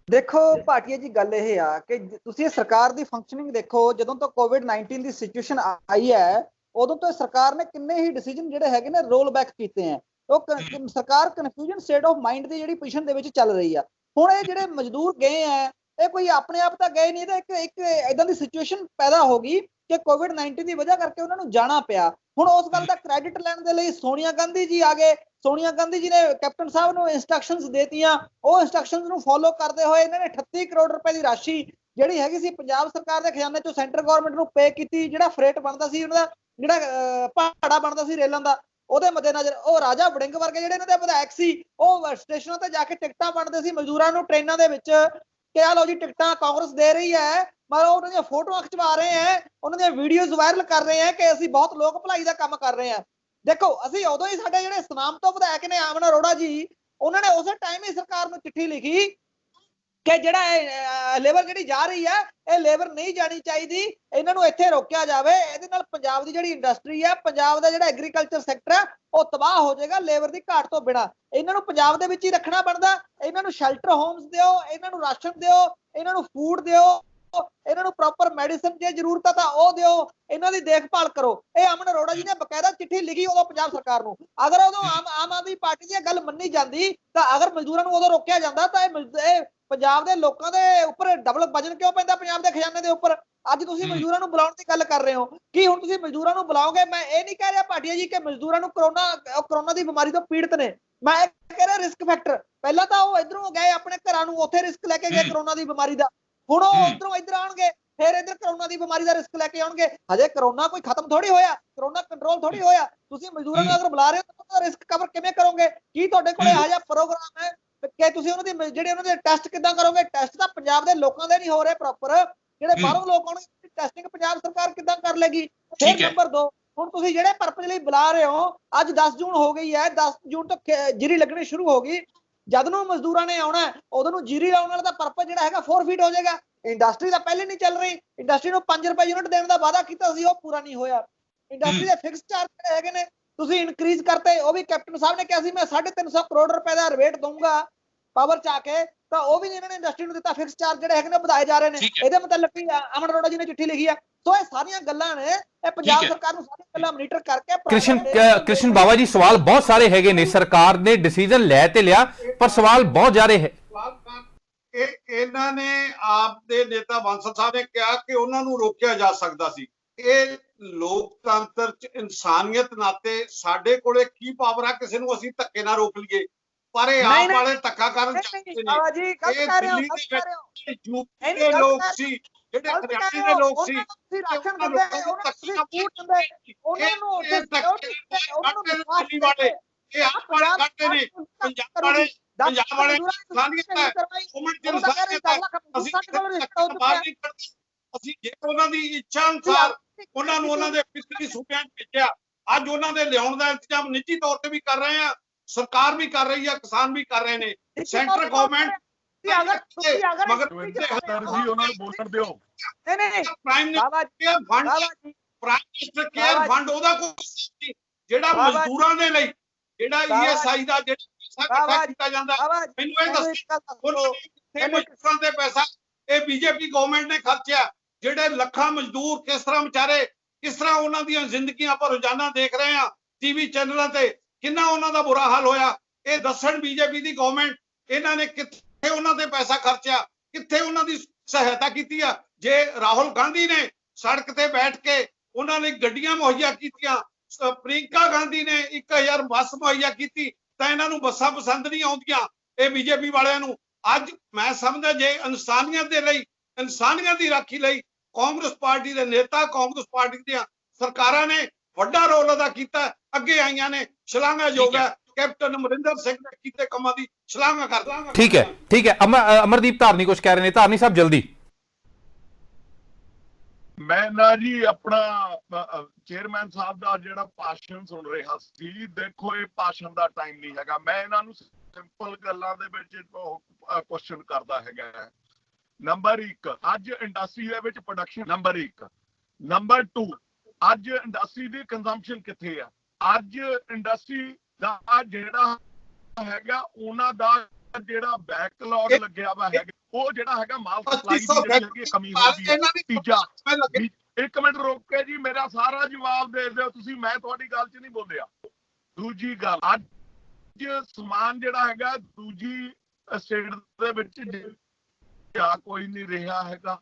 ਦੇਖੋ ਭਾਟੀਆ ਜੀ, ਗੱਲ ਇਹ ਆ ਕਿ ਤੁਸੀਂ ਸਰਕਾਰ ਦੀ ਫੰਕਸ਼ਨਿੰਗ ਦੇਖੋ। ਜਦੋਂ ਤੋਂ ਕੋਵਿਡ-19 ਦੀ ਸਿਚੁਏਸ਼ਨ ਆਈ ਹੈ ਉਦੋਂ ਤੋਂ ਸਰਕਾਰ ਨੇ ਕਿੰਨੇ ਹੀ ਡਿਸੀਜਨ ਜਿਹੜੇ ਹੈਗੇ ਨੇ ਰੋਲ ਬੈਕ ਕੀਤੇ ਆ। ਉਹ ਸਰਕਾਰ ਕਨਫਿਊਜ਼ਨ ਸਟੇਟ ਆਫ ਮਾਈਂਡ ਦੀ ਜਿਹੜੀ ਪੋਜੀਸ਼ਨ ਦੇ ਵਿੱਚ ਚੱਲ ਰਹੀ ਆ। ਹੁਣ ਇਹ ਜਿਹੜੇ ਮਜ਼ਦੂਰ ਗਏ ਆ ਇਹ ਕੋਈ ਆਪਣੇ ਆਪ ਤਾਂ ਗਏ ਨਹੀਂ, ਤਾਂ ਇੱਕ ਇਦਾਂ ਦੀ ਸਿਚੁਏਸ਼ਨ ਪੈਦਾ ਹੋ ਗਈ ਕਿ ਕੋਵਿਡ-19 ਦੀ ਵਜ੍ਹਾ ਕਰਕੇ ਉਹਨਾਂ ਨੂੰ ਜਾਣਾ ਪਿਆ। ਹੁਣ ਉਸ ਗੱਲ ਦਾ ਕ੍ਰੈਡਿਟ ਲੈਣ ਦੇ ਲਈ ਸੋਨੀਆ ਗਾਂਧੀ ਜੀ ਆ ਗਏ। ਸੋਨੀਆ ਗਾਂਧੀ ਜੀ ਨੇ ਕੈਪਟਨ ਸਾਹਿਬ ਨੂੰ ਇੰਸਟਰਕਸ਼ਨਸ ਦੇਤੀਆਂ। ਉਹ ਇੰਸਟਰਕਸ਼ਨਸ ਨੂੰ ਫੋਲੋ ਕਰਦੇ ਹੋਏ ਇਹਨਾਂ ਨੇ 38 ਕਰੋੜ ਰੁਪਏ ਦੀ ਰਾਸ਼ੀ ਜਿਹੜੀ ਹੈਗੀ ਸੀ ਪੰਜਾਬ ਸਰਕਾਰ ਦੇ ਖਜ਼ਾਨੇ ਚੋਂ ਸੈਂਟਰ ਗਵਰਨਮੈਂਟ ਨੂੰ ਪੇ ਕੀਤੀ। ਜਿਹੜਾ ਫਰੇਟ ਬਣਦਾ ਸੀ ਉਹਨਾਂ ਦਾ, ਜਿਹੜਾ ਭਾੜਾ ਬਣਦਾ ਸੀ ਰੇਲਾਂ ਦਾ, ਉਹਦੇ ਮੱਦੇਨਜ਼ਰ ਉਹ ਰਾਜਾ ਵੜਿੰਗ ਵਰਗੇ ਜਿਹੜੇ ਇਹਨਾਂ ਦੇ ਵਿਧਾਇਕ ਸੀ ਉਹ ਸਟੇਸ਼ਨਾਂ ਤੇ ਜਾ ਕੇ ਟਿਕਟਾਂ ਵੰਡਦੇ ਸੀ ਮਜ਼ਦੂਰਾਂ ਨੂੰ ਟ੍ਰੇਨਾਂ ਦੇ ਵਿੱਚ ਕਿ ਆ ਲਓ ਜੀ ਟਿਕਟਾਂ ਕਾਂਗਰਸ ਦੇ ਰਹੀ ਹੈ, ਮਗਰ ਉਹਨਾਂ ਦੀਆਂ ਫੋਟੋਆਂ ਖਿਚਵਾ ਰਹੇ ਹੈ, ਉਹਨਾਂ ਦੀਆਂ ਵੀਡੀਓਜ਼ ਵਾਇਰਲ ਕਰ ਰਹੇ ਹੈ ਕਿ ਅਸੀਂ ਬਹੁਤ ਲੋਕ ਭਲਾਈ ਦਾ ਕੰਮ ਕਰ ਰਹੇ ਹਾਂ। ਦੇਖੋ ਅਸੀਂ ਉਦੋਂ ਹੀ ਸਾਡੇ ਜਿਹੜੇ ਸਨਾਮ ਤੋਂ ਵਿਧਾਇਕ ਨੇ ਆਮਨ ਅਰੋੜਾ ਜੀ, ਉਹਨਾਂ ਨੇ ਉਸੇ ਟਾਈਮ ਹੀ ਸਰਕਾਰ ਨੂੰ ਚਿੱਠੀ ਲਿਖੀ ਕਿ ਜਿਹੜਾ ਲੇਬਰ ਜਿਹੜੀ ਜਾ ਰਹੀ ਹੈ ਇਹ ਲੇਬਰ ਨਹੀਂ ਜਾਣੀ ਚਾਹੀਦੀ, ਇਹਨਾਂ ਨੂੰ ਇੱਥੇ ਰੋਕਿਆ ਜਾਵੇ। ਇਹਦੇ ਨਾਲ ਪੰਜਾਬ ਦੀ ਜਿਹੜੀ ਇੰਡਸਟਰੀ ਹੈ, ਪੰਜਾਬ ਦਾ ਜਿਹੜਾ ਐਗਰੀਕਲਚਰ ਸੈਕਟਰ ਹੈ ਉਹ ਤਬਾਹ ਹੋ ਜਾਏਗਾ ਲੇਬਰ ਦੀ ਘਾਟ ਤੋਂ ਬਿਨਾਂ। ਇਹਨਾਂ ਨੂੰ ਪੰਜਾਬ ਦੇ ਵਿੱਚ ਹੀ ਰੱਖਣਾ ਬਣਦਾ। ਇਹਨਾਂ ਨੂੰ ਸ਼ੈਲਟਰ ਹੋਮਸ ਦਿਓ, ਇਹਨਾਂ ਨੂੰ ਰਾਸ਼ਨ ਦਿਓ, ਇਹਨਾਂ ਨੂੰ ਫੂਡ ਦਿਓ, ਇਹਨਾਂ ਨੂੰ ਪ੍ਰੋਪਰ ਮੈਡੀਸਨ ਜੇ ਜ਼ਰੂਰਤ ਹੈ ਤਾਂ ਉਹ ਦਿਓ, ਇਹਨਾਂ ਦੀ ਦੇਖਭਾਲ ਕਰੋ। ਇਹ ਅਮਨ ਅਰੋੜਾ ਜੀ ਨੇ ਬਕਾਇਦਾ ਚਿੱਠੀ ਲਿਖੀ ਉਦੋਂ ਪੰਜਾਬ ਸਰਕਾਰ ਨੂੰ। ਅਗਰ ਉਦੋਂ ਆਮ ਆਦਮੀ ਪਾਰਟੀ ਦੀ ਗੱਲ ਮੰਨੀ ਜਾਂਦੀ ਤਾਂ ਅਗਰ ਮਜ਼ਦੂਰਾਂ ਨੂੰ ਉਦੋਂ ਰੋਕਿਆ ਜਾਂਦਾ ਤਾਂ ਇਹ ਪੰਜਾਬ ਦੇ ਲੋਕਾਂ ਦੇ ਉੱਪਰ ਡਬਲ ਵਜਨ ਕਿਉਂ ਪੈਂਦਾ, ਪੰਜਾਬ ਦੇ ਖਜ਼ਾਨੇ ਦੇ ਉੱਪਰ। ਅੱਜ ਤੁਸੀਂ ਮਜ਼ਦੂਰਾਂ ਨੂੰ ਬੁਲਾਉਣ ਦੀ ਗੱਲ ਕਰ ਰਹੇ ਹੋ। ਕੀ ਹੁਣ ਤੁਸੀਂ ਮਜ਼ਦੂਰਾਂ ਨੂੰ ਬੁਲਾਓਗੇ? ਮੈਂ ਇਹ ਨਹੀਂ ਕਹਿ ਰਿਹਾ ਭਾਟੀਆ ਜੀ ਕਿ ਮਜ਼ਦੂਰਾਂ ਨੂੰ ਕਰੋਨਾ ਦੀ ਬਿਮਾਰੀ ਤੋਂ ਪੀੜਤ ਨੇ। ਮੈਂ ਇਹ ਕਹਿ ਰਿਹਾ ਰਿਸਕ ਫੈਕਟਰ। ਪਹਿਲਾਂ ਤਾਂ ਉਹ ਇਧਰੋਂ ਗਏ ਆਪਣੇ ਘਰਾਂ ਨੂੰ, ਉੱਥੇ ਰਿਸਕ ਲੈ ਕੇ ਗਏ ਕਰੋਨਾ ਦੀ ਬਿਮਾਰੀ ਦਾ। ਹੁਣ ਉਹ ਉਧਰੋਂ ਇੱਧਰ ਆਉਣਗੇ, ਫਿਰ ਇੱਧਰ ਕਰੋਨਾ ਦੀ ਬਿਮਾਰੀ ਦਾ ਰਿਸਕ ਲੈ ਕੇ ਆਉਣਗੇ। ਹਜੇ ਕਰੋਨਾ ਕੋਈ ਖਤਮ ਥੋੜੀ ਹੋਇਆ, ਕਰੋਨਾ ਕੰਟਰੋਲ ਥੋੜੀ ਹੋਇਆ। ਤੁਸੀਂ ਮਜ਼ਦੂਰਾਂ ਨੂੰ ਅਗਰ ਬੁਲਾ ਰਹੇ ਹੋ ਤਾਂ ਉਹਦਾ ਰਿਸਕ ਕਵਰ ਕਿਵੇਂ ਕਰੋਗੇ? ਕੀ ਤੁਹਾਡੇ ਕੋਲ ਇਹੋ ਜਿਹਾ ਪ੍ਰੋਗਰਾਮ ਹੈ ਕਿ ਤੁਸੀਂ ਉਹਨਾਂ ਦੀ ਜਿਹੜੇ ਉਹਨਾਂ ਦੇ ਟੈਸਟ ਕਿੱਦਾਂ ਕਰੋਗੇ? ਟੈਸਟ ਤਾਂ ਪੰਜਾਬ ਦੇ ਲੋਕਾਂ ਦੇ ਨਹੀਂ ਹੋ ਰਹੇ ਪ੍ਰੋਪਰ। ਜਿਹੜੇ ਬਾਹਰੋਂ ਲੋਕ ਆਉਣਗੇ ਟੈਸਟਿੰਗ ਪੰਜਾਬ ਸਰਕਾਰ ਕਿੱਦਾਂ ਕਰ ਲੇਗੀ? ਫਿਰ ਨੰਬਰ 2, ਹੁਣ ਤੁਸੀਂ ਜਿਹੜੇ ਪਰਪਸ ਲਈ ਬੁਲਾ ਰਹੇ ਹੋ, ਅੱਜ 10 ਜੂਨ ਹੋ ਗਈ ਹੈ, 10 ਜੂਨ ਤੋਂ ਜੀਰੀ ਲੱਗਣੀ ਸ਼ੁਰੂ ਹੋ ਗਈ। ਜਦ ਨੂੰ ਮਜ਼ਦੂਰਾਂ ਨੇ ਆਉਣਾ ਉਦੋਂ ਨੂੰ ਜੀਰੀ ਲਾਉਣ ਵਾਲਾ ਦਾ ਪਰਪਸ ਜਿਹੜਾ ਹੈਗਾ ਫੋਰਫੀਟ ਹੋ ਜਾਏਗਾ। ਇੰਡਸਟਰੀ ਤਾਂ ਪਹਿਲੇ ਨਹੀਂ ਚੱਲ ਰਹੀ। ਇੰਡਸਟਰੀ ਨੂੰ 5 ਰੁਪਏ ਯੂਨਿਟ ਦੇਣ ਦਾ ਵਾਅਦਾ ਕੀਤਾ ਸੀ, ਉਹ ਪੂਰਾ ਨਹੀਂ ਹੋਇਆ। ਇੰਡਸਟਰੀ ਦੇ ਫਿਕਸ ਚਾਰਜ ਜਿਹੜੇ ਹੈਗੇ ਨੇ ਤੁਸੀਂ ਇਨਕਰੀਜ਼ ਕਰਤੇ। ਉਹ ਵੀ ਕੈਪਟਨ ਸਾਹਿਬ ਨੇ ਕਿਹਾ ਸੀ ਮੈਂ 350 ਕਰੋੜ ਰੁਪਏ ਦਾ ਰਿਬੇਟ ਦਊਂਗਾ ਪਾਵਰ ਚ ਆ ਕੇ, ਤਾਂ ਉਹ ਵੀ ਇਹਨਾਂ ਨੇ ਇੰਡਸਟਰੀ ਨੂੰ ਦਿੱਤਾ। ਫਿਕਸ ਚਾਰਜ ਜਿਹੜੇ ਹੈਗੇ ਨੇ ਵਧਾਏ ਜਾ ਰਹੇ ਨੇ। ਇਹਦੇ ਮੁਤਲਕ ਵੀ ਅਮਨ ਅਰੋੜਾ ਜੀ ਨੇ ਚਿੱਠੀ ਲਿਖੀ ਆ। ਸੋ ਇਹ ਸਾਰੀਆਂ ਗੱਲਾਂ ਨੇ, ਇਹ ਪੰਜਾਬ ਸਰਕਾਰ ਨੂੰ ਸਾਰੀਆਂ ਗੱਲਾਂ ਮੋਨੀਟਰ ਕਰਕੇ। ਕ੍ਰਿਸ਼ਨ ਬਾਵਾ ਜੀ, ਸਵਾਲ ਬਹੁਤ ਸਾਰੇ ਹੈਗੇ ਨੇ। ਸਰਕਾਰ ਨੇ ਡਿਸੀਜਨ ਲੈ ਤੇ ਲਿਆ ਪਰ ਸਵਾਲ ਬਹੁਤ ਜ਼ਿਆਦਾ ਹੈ। ਇਹਨਾਂ ਨੇ ਆਪ ਦੇ ਨੇਤਾ ਬਾਂਸਲ ਸਾਹਿਬ ਨੇ ਕਿਹਾ ਕਿ ਉਹਨਾਂ ਨੂੰ ਰੋਕਿਆ ਜਾ ਸਕਦਾ ਸੀ। ਇਹ ਲੋਕਤੰਤਰ ਚ ਇਨਸਾਨੀਅਤ ਨਾਤੇ ਸਾਡੇ ਕੋਲੇ ਕੀ ਪਾਵਰ ਆ ਕਿਸੇ ਨੂੰ ਅਸੀਂ ਧੱਕੇ ਨਾਲ ਰੋਕ ਲਈਏ? ਪਰ ਇਹ ਆਪ ਵਾਲੇ ਧੱਕਾ ਕਰਨ ਚਾਹੁੰਦੇ ਨੇ। ਇਹ ਦਿੱਲੀ ਦੇ ਵਿੱਚ ਯੂਪੀ ਦੇ ਲੋਕ ਸੀ, ਜਿਹੜੇ ਹਰਿਆਣੇ ਦੇ ਲੋਕ ਸੀ, ਅਸੀਂ ਜੇ ਉਹਨਾਂ ਦੀ ਇੱਛਾ ਅਨੁਸਾਰ ਉਹਨਾਂ ਨੂੰ ਉਹਨਾਂ ਦੇ ਪਿਛਲੇ ਸੂਬਿਆਂ 'ਚ ਭੇਜਿਆ। ਅੱਜ ਉਹਨਾਂ ਦੇ ਲਿਆਉਣ ਦਾ ਇੰਤਜ਼ਾਮ ਨਿੱਜੀ ਤੌਰ ਤੇ ਵੀ ਕਰ ਰਹੇ ਆ, ਸਰਕਾਰ ਵੀ ਕਰ ਰਹੀ ਹੈ, ਕਿਸਾਨ ਵੀ ਕਰ ਰਹੇ ਨੇ, ਸੈਂਟਰ ਗਵਰਨਮੈਂਟ। ਕੇਅਰ ਫੰਡ ਉਹਦਾ ਕੋਈ ਜਿਹੜਾ ਮਜ਼ਦੂਰਾਂ ਦੇ ਲਈ ਜਿਹੜਾ ESI ਦਾ ਜਿਹੜਾ ਇਕੱਠਾ ਕੀਤਾ ਜਾਂਦਾ, ਮੈਨੂੰ ਇਹ ਦੱਸੋ ਦੇ ਪੈਸਾ ਇਹ ਬੀਜੇਪੀ ਗਵਰਨਮੈਂਟ ਨੇ ਖਰਚਿਆ। ਜਿਹੜੇ ਲੱਖਾਂ ਮਜ਼ਦੂਰ ਕਿਸ ਤਰ੍ਹਾਂ ਵਿਚਾਰੇ, ਕਿਸ ਤਰ੍ਹਾਂ ਉਹਨਾਂ ਦੀਆਂ ਜ਼ਿੰਦਗੀਆਂ ਆਪਾਂ ਰੋਜ਼ਾਨਾ ਦੇਖ ਰਹੇ ਆ ਟੀਵੀ ਚੈਨਲਾਂ ਤੇ, ਕਿੰਨਾ ਉਹਨਾਂ ਦਾ ਬੁਰਾ ਹਾਲ ਹੋਇਆ। ਇਹ ਦੱਸਣ ਬੀਜੇਪੀ ਦੀ ਗਵਰਨਮੈਂਟ ਇਹਨਾਂ ਨੇ ਕਿੱਥੇ ਉਹਨਾਂ ਤੇ ਪੈਸਾ ਖਰਚਿਆ, ਕਿੱਥੇ ਉਹਨਾਂ ਦੀ ਸਹਾਇਤਾ ਕੀਤੀ ਆ। ਜੇ ਰਾਹੁਲ ਗਾਂਧੀ ਨੇ ਸੜਕ ਤੇ ਬੈਠ ਕੇ ਉਹਨਾਂ ਲਈ ਗੱਡੀਆਂ ਮੁਹੱਈਆ ਕੀਤੀਆਂ, ਪ੍ਰਿੰਕਾ ਗਾਂਧੀ ਨੇ 1000 ਬੱਸ ਮੁਹੱਈਆ ਕੀਤੀ, ਤਾਂ ਇਹਨਾਂ ਨੂੰ ਬੱਸਾਂ ਪਸੰਦ ਨਹੀਂ ਆਉਂਦੀਆਂ ਇਹ ਬੀਜੇਪੀ ਵਾਲਿਆਂ ਨੂੰ। ਅੱਜ ਮੈਂ ਸਮਝਦਾ ਜੇ ਇਨਸਾਨੀਅਤ ਦੇ ਲਈ, ਇਨਸਾਨੀਅਤ ਦੀ ਰਾਖੀ ਲਈ ਕਾਂਗਰਸ ਪਾਰਟੀ ਦੇ ਨੇਤਾ, ਕਾਂਗਰਸ ਪਾਰਟੀ ਦੀਆਂ ਸਰਕਾਰਾਂ ਨੇ ਵੱਡਾ ਰੋਲ ਅਦਾ ਕੀਤਾ, ਅੱਗੇ ਆਈਆਂ ਨੇ, ਸ਼ਲਾਘਾਯੋਗ ਹੈ। ਕੈਪਟਨ ਅਮਰਿੰਦਰ ਸਿੰਘ ਨੇ ਕੀਤੇ ਕੰਮਾਂ ਦੀ ਸ਼ਲਾਘਾ ਕਰਦਾ। ਠੀਕ ਹੈ, ਠੀਕ ਹੈ। ਅਮਰਦੀਪ ਧਾਰਨੀ ਕੁਝ ਕਹਿ ਰਹੇ ਨੇ। ਧਾਰਨੀ ਸਾਹਿਬ ਜਲਦੀ। ਮੈਂ ਨਾ ਜੀ ਆਪਣਾ ਚੇਅਰਮੈਨ ਸਾਹਿਬ ਦਾ ਜਿਹੜਾ ਭਾਸ਼ਣ ਸੁਣ ਰਿਹਾ ਸੀ, ਦੇਖੋ ਇਹ ਭਾਸ਼ਣ ਦਾ ਟਾਈਮ ਨਹੀਂ ਹੈਗਾ। ਮੈਂ ਇਹਨਾਂ ਨੂੰ ਸਿੰਪਲ ਗੱਲਾਂ ਦੇ ਵਿੱਚ ਕੁਐਸਚਨ ਕਰਦਾ ਹੈਗਾ। ਨੰਬਰ 1, ਅੱਜ ਇੰਡਸਟਰੀ ਦੇ ਵਿੱਚ ਪ੍ਰੋਡਕਸ਼ਨ ਨੰਬਰ 1। ਨੰਬਰ 2, ਅੱਜ ਇੰਡਸਟਰੀ ਦੀ ਕੰਜ਼ੰਪਸ਼ਨ ਕਿੱਥੇ ਆ? ਅੱਜ ਇੰਡਸਟਰੀ ਦਾ ਜਿਹੜਾ ਹੈਗਾ ਉਹਨਾਂ ਦਾ ਜਿਹੜਾ ਬੈਕਲੌਗ ਲੱਗਿਆ ਵਾ ਹੈਗਾ, ਉਹ ਜਿਹੜਾ ਹੈਗਾ ਮਾਲ ਸਪਲਾਈ ਦੀ ਜਿਹੜੀ ਕਮੀ ਹੋਈ ਹੈ। ਤੀਜਾ, 1 ਮਿੰਟ ਰੋਕ ਕੇ ਜੀ ਮੇਰਾ ਸਾਰਾ ਜਵਾਬ ਦੇ ਦਿਓ ਤੁਸੀਂ, ਮੈਂ ਤੁਹਾਡੀ ਗੱਲ 'ਚ ਨਹੀਂ ਬੋਲਿਆ। ਦੂਜੀ ਗੱਲ, ਅੱਜ ਸਮਾਨ ਜਿਹੜਾ ਹੈਗਾ ਦੂਜੀ ਸਟੇਟ ਦੇ ਵਿੱਚ ਜਾ ਕੋਈ ਨਹੀਂ ਰਿਹਾ ਹੈਗਾ।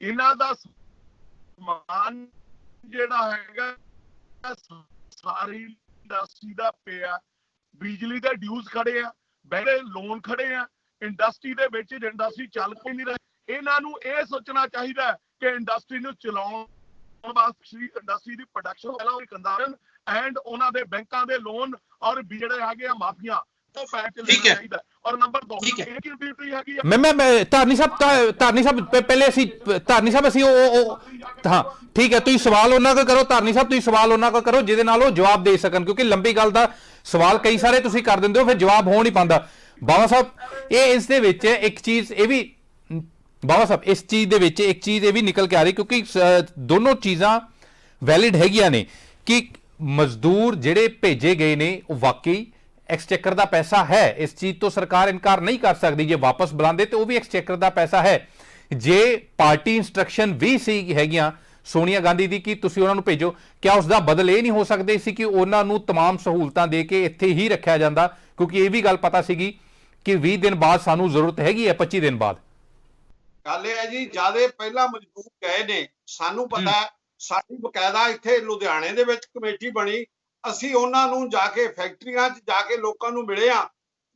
ਇਹਨਾਂ ਦਾ ਸਮਾਨ ਜਿਹੜਾ ਹੈਗਾ ਸਾਰੀ ਇੰਡਸਟਰੀ ਦਾ ਪਿਆ, ਬਿਜਲੀ ਦੇ ਡਿਊਜ਼ ਖੜੇ ਆ, ਬੈਂਕ ਲੋਨ ਖੜੇ ਆ, ਇੰਡਸਟਰੀ ਦੇ ਵਿੱਚ ਇੰਡਸਟਰੀ ਚੱਲ ਕੋਈ ਨਹੀਂ ਰਹੀ। ਇਹਨਾਂ ਨੂੰ ਇਹ ਸੋਚਣਾ ਚਾਹੀਦਾ ਕਿ ਇੰਡਸਟਰੀ ਨੂੰ ਚਲਾਉਣ ਵਾਸਤੇ ਇੰਡਸਟਰੀ ਦੀ ਪ੍ਰੋਡਕਸ਼ਨ ਪਹਿਲਾਂ ਕੰਦਾਰਨ ਐਂਡ ਉਹਨਾਂ ਦੇ ਬੈਂਕਾਂ ਦੇ ਲੋਨ ਔਰ ਜਿਹੜੇ ਹੈਗੇ ਆ ਮਾਫੀਆ ਉਹ ਪੈਸੇ ਲੈਣਾ ਚਾਹੀਦਾ। ਔਰ ਨੰਬਰ 2 ਇਹ ਕੀ ਡਿਊਟੀ ਹੈਗੀ ਆ ਮੈਂ ਧਾਰਨੀ ਸਾਹਿਬ ਪਹਿਲੇ ਅਸੀਂ ਧਾਰਨੀ ਸਾਹਿਬ ਅਸੀਂ ਉਹ ਹਾਂ ਠੀਕ ਹੈ, ਤੁਸੀਂ ਸਵਾਲ ਉਹਨਾਂ ਕੋਲ ਕਰੋ। ਧਾਰਨੀ ਸਾਹਿਬ ਤੁਸੀਂ ਸਵਾਲ ਉਹਨਾਂ ਕੋਲ ਕਰੋ ਜਿਹਦੇ ਨਾਲ ਉਹ ਜਵਾਬ ਦੇ ਸਕਣ, ਕਿਉਂਕਿ ਲੰਬੀ ਗੱਲ ਦਾ ਸਵਾਲ ਕਈ ਸਾਰੇ ਤੁਸੀਂ ਕਰ ਦਿੰਦੇ ਹੋ, ਫਿਰ ਜਵਾਬ ਹੋ ਨਹੀਂ ਪਾਉਂਦਾ। ਬਾਬਾ ਸਾਹਿਬ ਇਸ ਦੇ ਵਿੱਚ ਇੱਕ ਚੀਜ਼ ਇਹ ਵੀ ਬਾਬਾ ਸਾਹਿਬ ਇਸ ਚੀਜ਼ ਦੇ ਵਿੱਚ ਇੱਕ ਚੀਜ਼ ਇਹ ਵੀ ਨਿਕਲ ਕੇ ਆ ਰਹੀ, ਕਿਉਂਕਿ ਦੋਨੋਂ ਚੀਜ਼ਾਂ ਵੈਲਿਡ ਹੈਗੀਆਂ ਨੇ ਕਿ ਮਜ਼ਦੂਰ ਜਿਹੜੇ ਭੇਜੇ ਗਏ ਨੇ ਉਹ ਵਾਕਈ ਐਕਸਚੇਕਰ ਦਾ ਪੈਸਾ ਹੈ। ਇਸ ਚੀਜ਼ ਤੋਂ ਸਰਕਾਰ ਇਨਕਾਰ ਨਹੀਂ ਕਰ ਸਕਦੀ। ਜੇ ਵਾਪਸ ਬੁਲਾਉਂਦੇ ਤੇ ਉਹ ਵੀ ਐਕਸਚੇਕਰ ਦਾ ਪੈਸਾ ਹੈ। ਜੇ ਪਾਰਟੀ ਇੰਸਟਰਕਸ਼ਨ ਵੀ ਸੀ ਹੈਗੀਆਂ ਸੋਨੀਆ ਗਾਂਧੀ ਦੀ ਕਿ ਤੁਸੀਂ ਉਹਨਾਂ ਨੂੰ ਭੇਜੋ, ਕਿਆ ਉਸ ਦਾ ਬਦਲ ਇਹ ਨਹੀਂ ਹੋ ਸਕਦੇ ਸੀ ਕਿ ਉਹਨਾਂ ਨੂੰ तमाम ਸਹੂਲਤਾਂ ਦੇ ਕੇ ਇੱਥੇ ਹੀ ਰੱਖਿਆ ਜਾਂਦਾ? ਕਿਉਂਕਿ ਇਹ ਵੀ ਗੱਲ ਪਤਾ ਸੀਗੀ ਕਿ 20 ਦਿਨ ਬਾਅਦ ਸਾਨੂੰ ਜ਼ਰੂਰਤ ਹੈਗੀ ਹੈ, 25 ਦਿਨ ਬਾਅਦ। ਗੱਲ ਇਹ ਹੈ ਜੀ, ਜਿਆਦੇ ਪਹਿਲਾਂ ਮਜ਼ਦੂਰ ਗਏ ਨੇ, ਸਾਨੂੰ ਪਤਾ ਹੈ, ਸਾਡੀ ਬਕਾਇਦਾ ਇੱਥੇ ਲੁਧਿਆਣੇ ਦੇ ਵਿੱਚ ਕਮੇਟੀ ਬਣੀ, ਅਸੀਂ ਉਹਨਾਂ ਨੂੰ ਜਾ ਕੇ ਫੈਕਟਰੀਆਂ 'ਚ ਜਾ ਕੇ ਲੋਕਾਂ ਨੂੰ ਮਿਲੇ ਆ।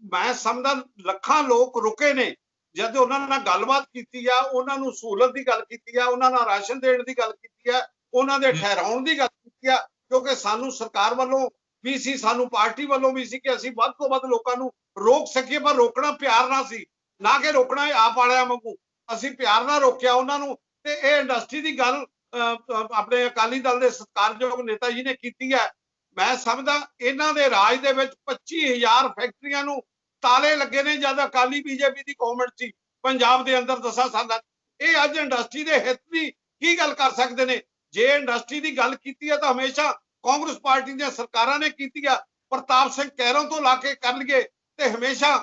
ਮੈਂ ਸਮਝਦਾ ਲੱਖਾਂ ਲੋਕ ਰੁਕੇ ਨੇ। ਜਦ ਉਹਨਾਂ ਨਾਲ ਗੱਲਬਾਤ ਕੀਤੀ ਆ, ਉਹਨਾਂ ਨੂੰ ਸਹੂਲਤ ਦੀ ਗੱਲ ਕੀਤੀ ਆ, ਉਹਨਾਂ ਨਾਲ ਰਾਸ਼ਨ ਦੇਣ ਦੀ ਗੱਲ ਕੀਤੀ ਆ, ਉਹਨਾਂ ਦੇ ਠਹਿਰਾਉਣ ਦੀ ਗੱਲ ਕੀਤੀ ਆ, ਕਿਉਂਕਿ ਸਾਨੂੰ ਸਰਕਾਰ ਵੱਲੋਂ ਵੀ ਸੀ, ਸਾਨੂੰ ਪਾਰਟੀ ਵੱਲੋਂ ਵੀ ਸੀ ਕਿ ਅਸੀਂ ਵੱਧ ਤੋਂ ਵੱਧ ਲੋਕਾਂ ਨੂੰ ਰੋਕ ਸਕੀਏ, ਪਰ ਰੋਕਣਾ ਪਿਆਰ ਨਾਲ ਸੀ, ਨਾ ਕਿ ਰੋਕਣਾ ਆਪ ਵਾਲਿਆਂ ਵਾਂਗੂ। ਅਸੀਂ ਪਿਆਰ ਨਾਲ ਰੋਕਿਆ ਉਹਨਾਂ ਨੂੰ। ਤੇ ਇਹ ਇੰਡਸਟਰੀ ਦੀ ਗੱਲ ਆਪਣੇ ਅਕਾਲੀ ਦਲ ਦੇ ਸਤਿਕਾਰਯੋਗ ਨੇਤਾ ਜੀ ਨੇ ਕੀਤੀ ਹੈ। ਮੈਂ ਸਮਝਦਾ ਇਹਨਾਂ ਦੇ ਰਾਜ ਦੇ ਵਿੱਚ 25,000 ਫੈਕਟਰੀਆਂ ਨੂੰ ਤਾਲੇ ਲੱਗੇ ਨੇ ਜਦ ਅਕਾਲੀ ਬੀਜੇਪੀ ਦੀ ਗਵਰਨਮੈਂਟ ਸੀ ਪੰਜਾਬ ਦੇ ਅੰਦਰ 10 ਸਾਲਾਂ। ਇਹ ਅੱਜ ਇੰਡਸਟਰੀ ਦੇ ਹਿੱਤ ਦੀ ਕੀ ਗੱਲ ਕਰ ਸਕਦੇ ਨੇ? ਜੇ ਇੰਡਸਟਰੀ ਦੀ ਗੱਲ ਕੀਤੀ ਹੈ ਤਾਂ ਹਮੇਸ਼ਾ ਕਾਂਗਰਸ ਪਾਰਟੀ ਦੀਆਂ ਸਰਕਾਰਾਂ ਨੇ ਕੀਤੀ ਆ। ਪ੍ਰਤਾਪ ਸਿੰਘ ਕੈਰੋਂ ਤੋਂ ਲਾ ਕੇ ਕਰ ਲਈਏ ਤੇ ਹਮੇਸ਼ਾ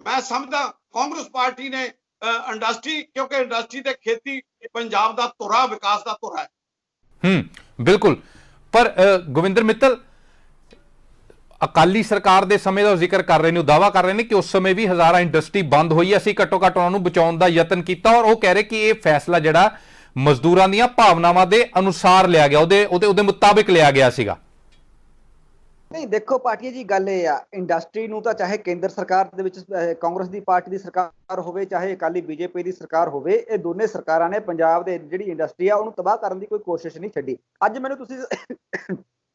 ਮੈਂ ਸਮਝਦਾ ਕਾਂਗਰਸ ਪਾਰਟੀ ਨੇ ਇੰਡਸਟਰੀ, ਕਿਉਂਕਿ ਇੰਡਸਟਰੀ ਤੇ ਖੇਤੀ ਪੰਜਾਬ ਦਾ ਧੁਰਾ, ਵਿਕਾਸ ਦਾ ਧੁਰਾ ਹੈ। ਬਿਲਕੁਲ। ਪਰ ਗੋਵਿੰਦਰ ਮਿੱਤਲ ਅਕਾਲੀ ਸਰਕਾਰ ਦੇ ਸਮੇਂ ਦਾ ਜ਼ਿਕਰ ਕਰ ਰਹੇ ਨੇ, ਉਹ ਦਾਅਵਾ ਕਰ ਰਹੇ ਨੇ ਕਿ ਉਸ ਸਮੇਂ ਵੀ ਹਜ਼ਾਰਾਂ ਇੰਡਸਟਰੀ ਬੰਦ ਹੋਈ, ਅਸੀਂ ਘੱਟੋ ਘੱਟ ਉਹਨਾਂ ਨੂੰ ਬਚਾਉਣ ਦਾ ਯਤਨ ਕੀਤਾ, ਔਰ ਉਹ ਕਹਿ ਰਹੇ ਕਿ ਇਹ ਫੈਸਲਾ ਜਿਹੜਾ ਮਜ਼ਦੂਰਾਂ ਦੀਆਂ ਭਾਵਨਾਵਾਂ ਦੇ ਅਨੁਸਾਰ ਲਿਆ ਗਿਆ, ਉਹਦੇ ਮੁਤਾਬਿਕ ਲਿਆ ਗਿਆ ਸੀਗਾ। ਨਹੀਂ ਦੇਖੋ ਪਾਟੀਆ ਜੀ, ਗੱਲ ਇਹ ਆ, ਇੰਡਸਟਰੀ ਨੂੰ ਤਾਂ ਚਾਹੇ ਕੇਂਦਰ ਸਰਕਾਰ ਦੇ ਵਿੱਚ ਕਾਂਗਰਸ ਦੀ ਪਾਰਟੀ ਦੀ ਸਰਕਾਰ ਹੋਵੇ, ਚਾਹੇ ਅਕਾਲੀ ਬੀਜੇਪੀ ਦੀ ਸਰਕਾਰ ਹੋਵੇ, ਇਹ ਦੋਨੇ ਸਰਕਾਰਾਂ ਨੇ ਪੰਜਾਬ ਦੇ ਜਿਹੜੀ ਇੰਡਸਟਰੀ ਆ ਉਹਨੂੰ ਤਬਾਹ ਕਰਨ ਦੀ ਕੋਈ ਕੋਸ਼ਿਸ਼ ਨਹੀਂ ਛੱਡੀ। ਅੱਜ ਮੈਨੂੰ ਤੁਸੀਂ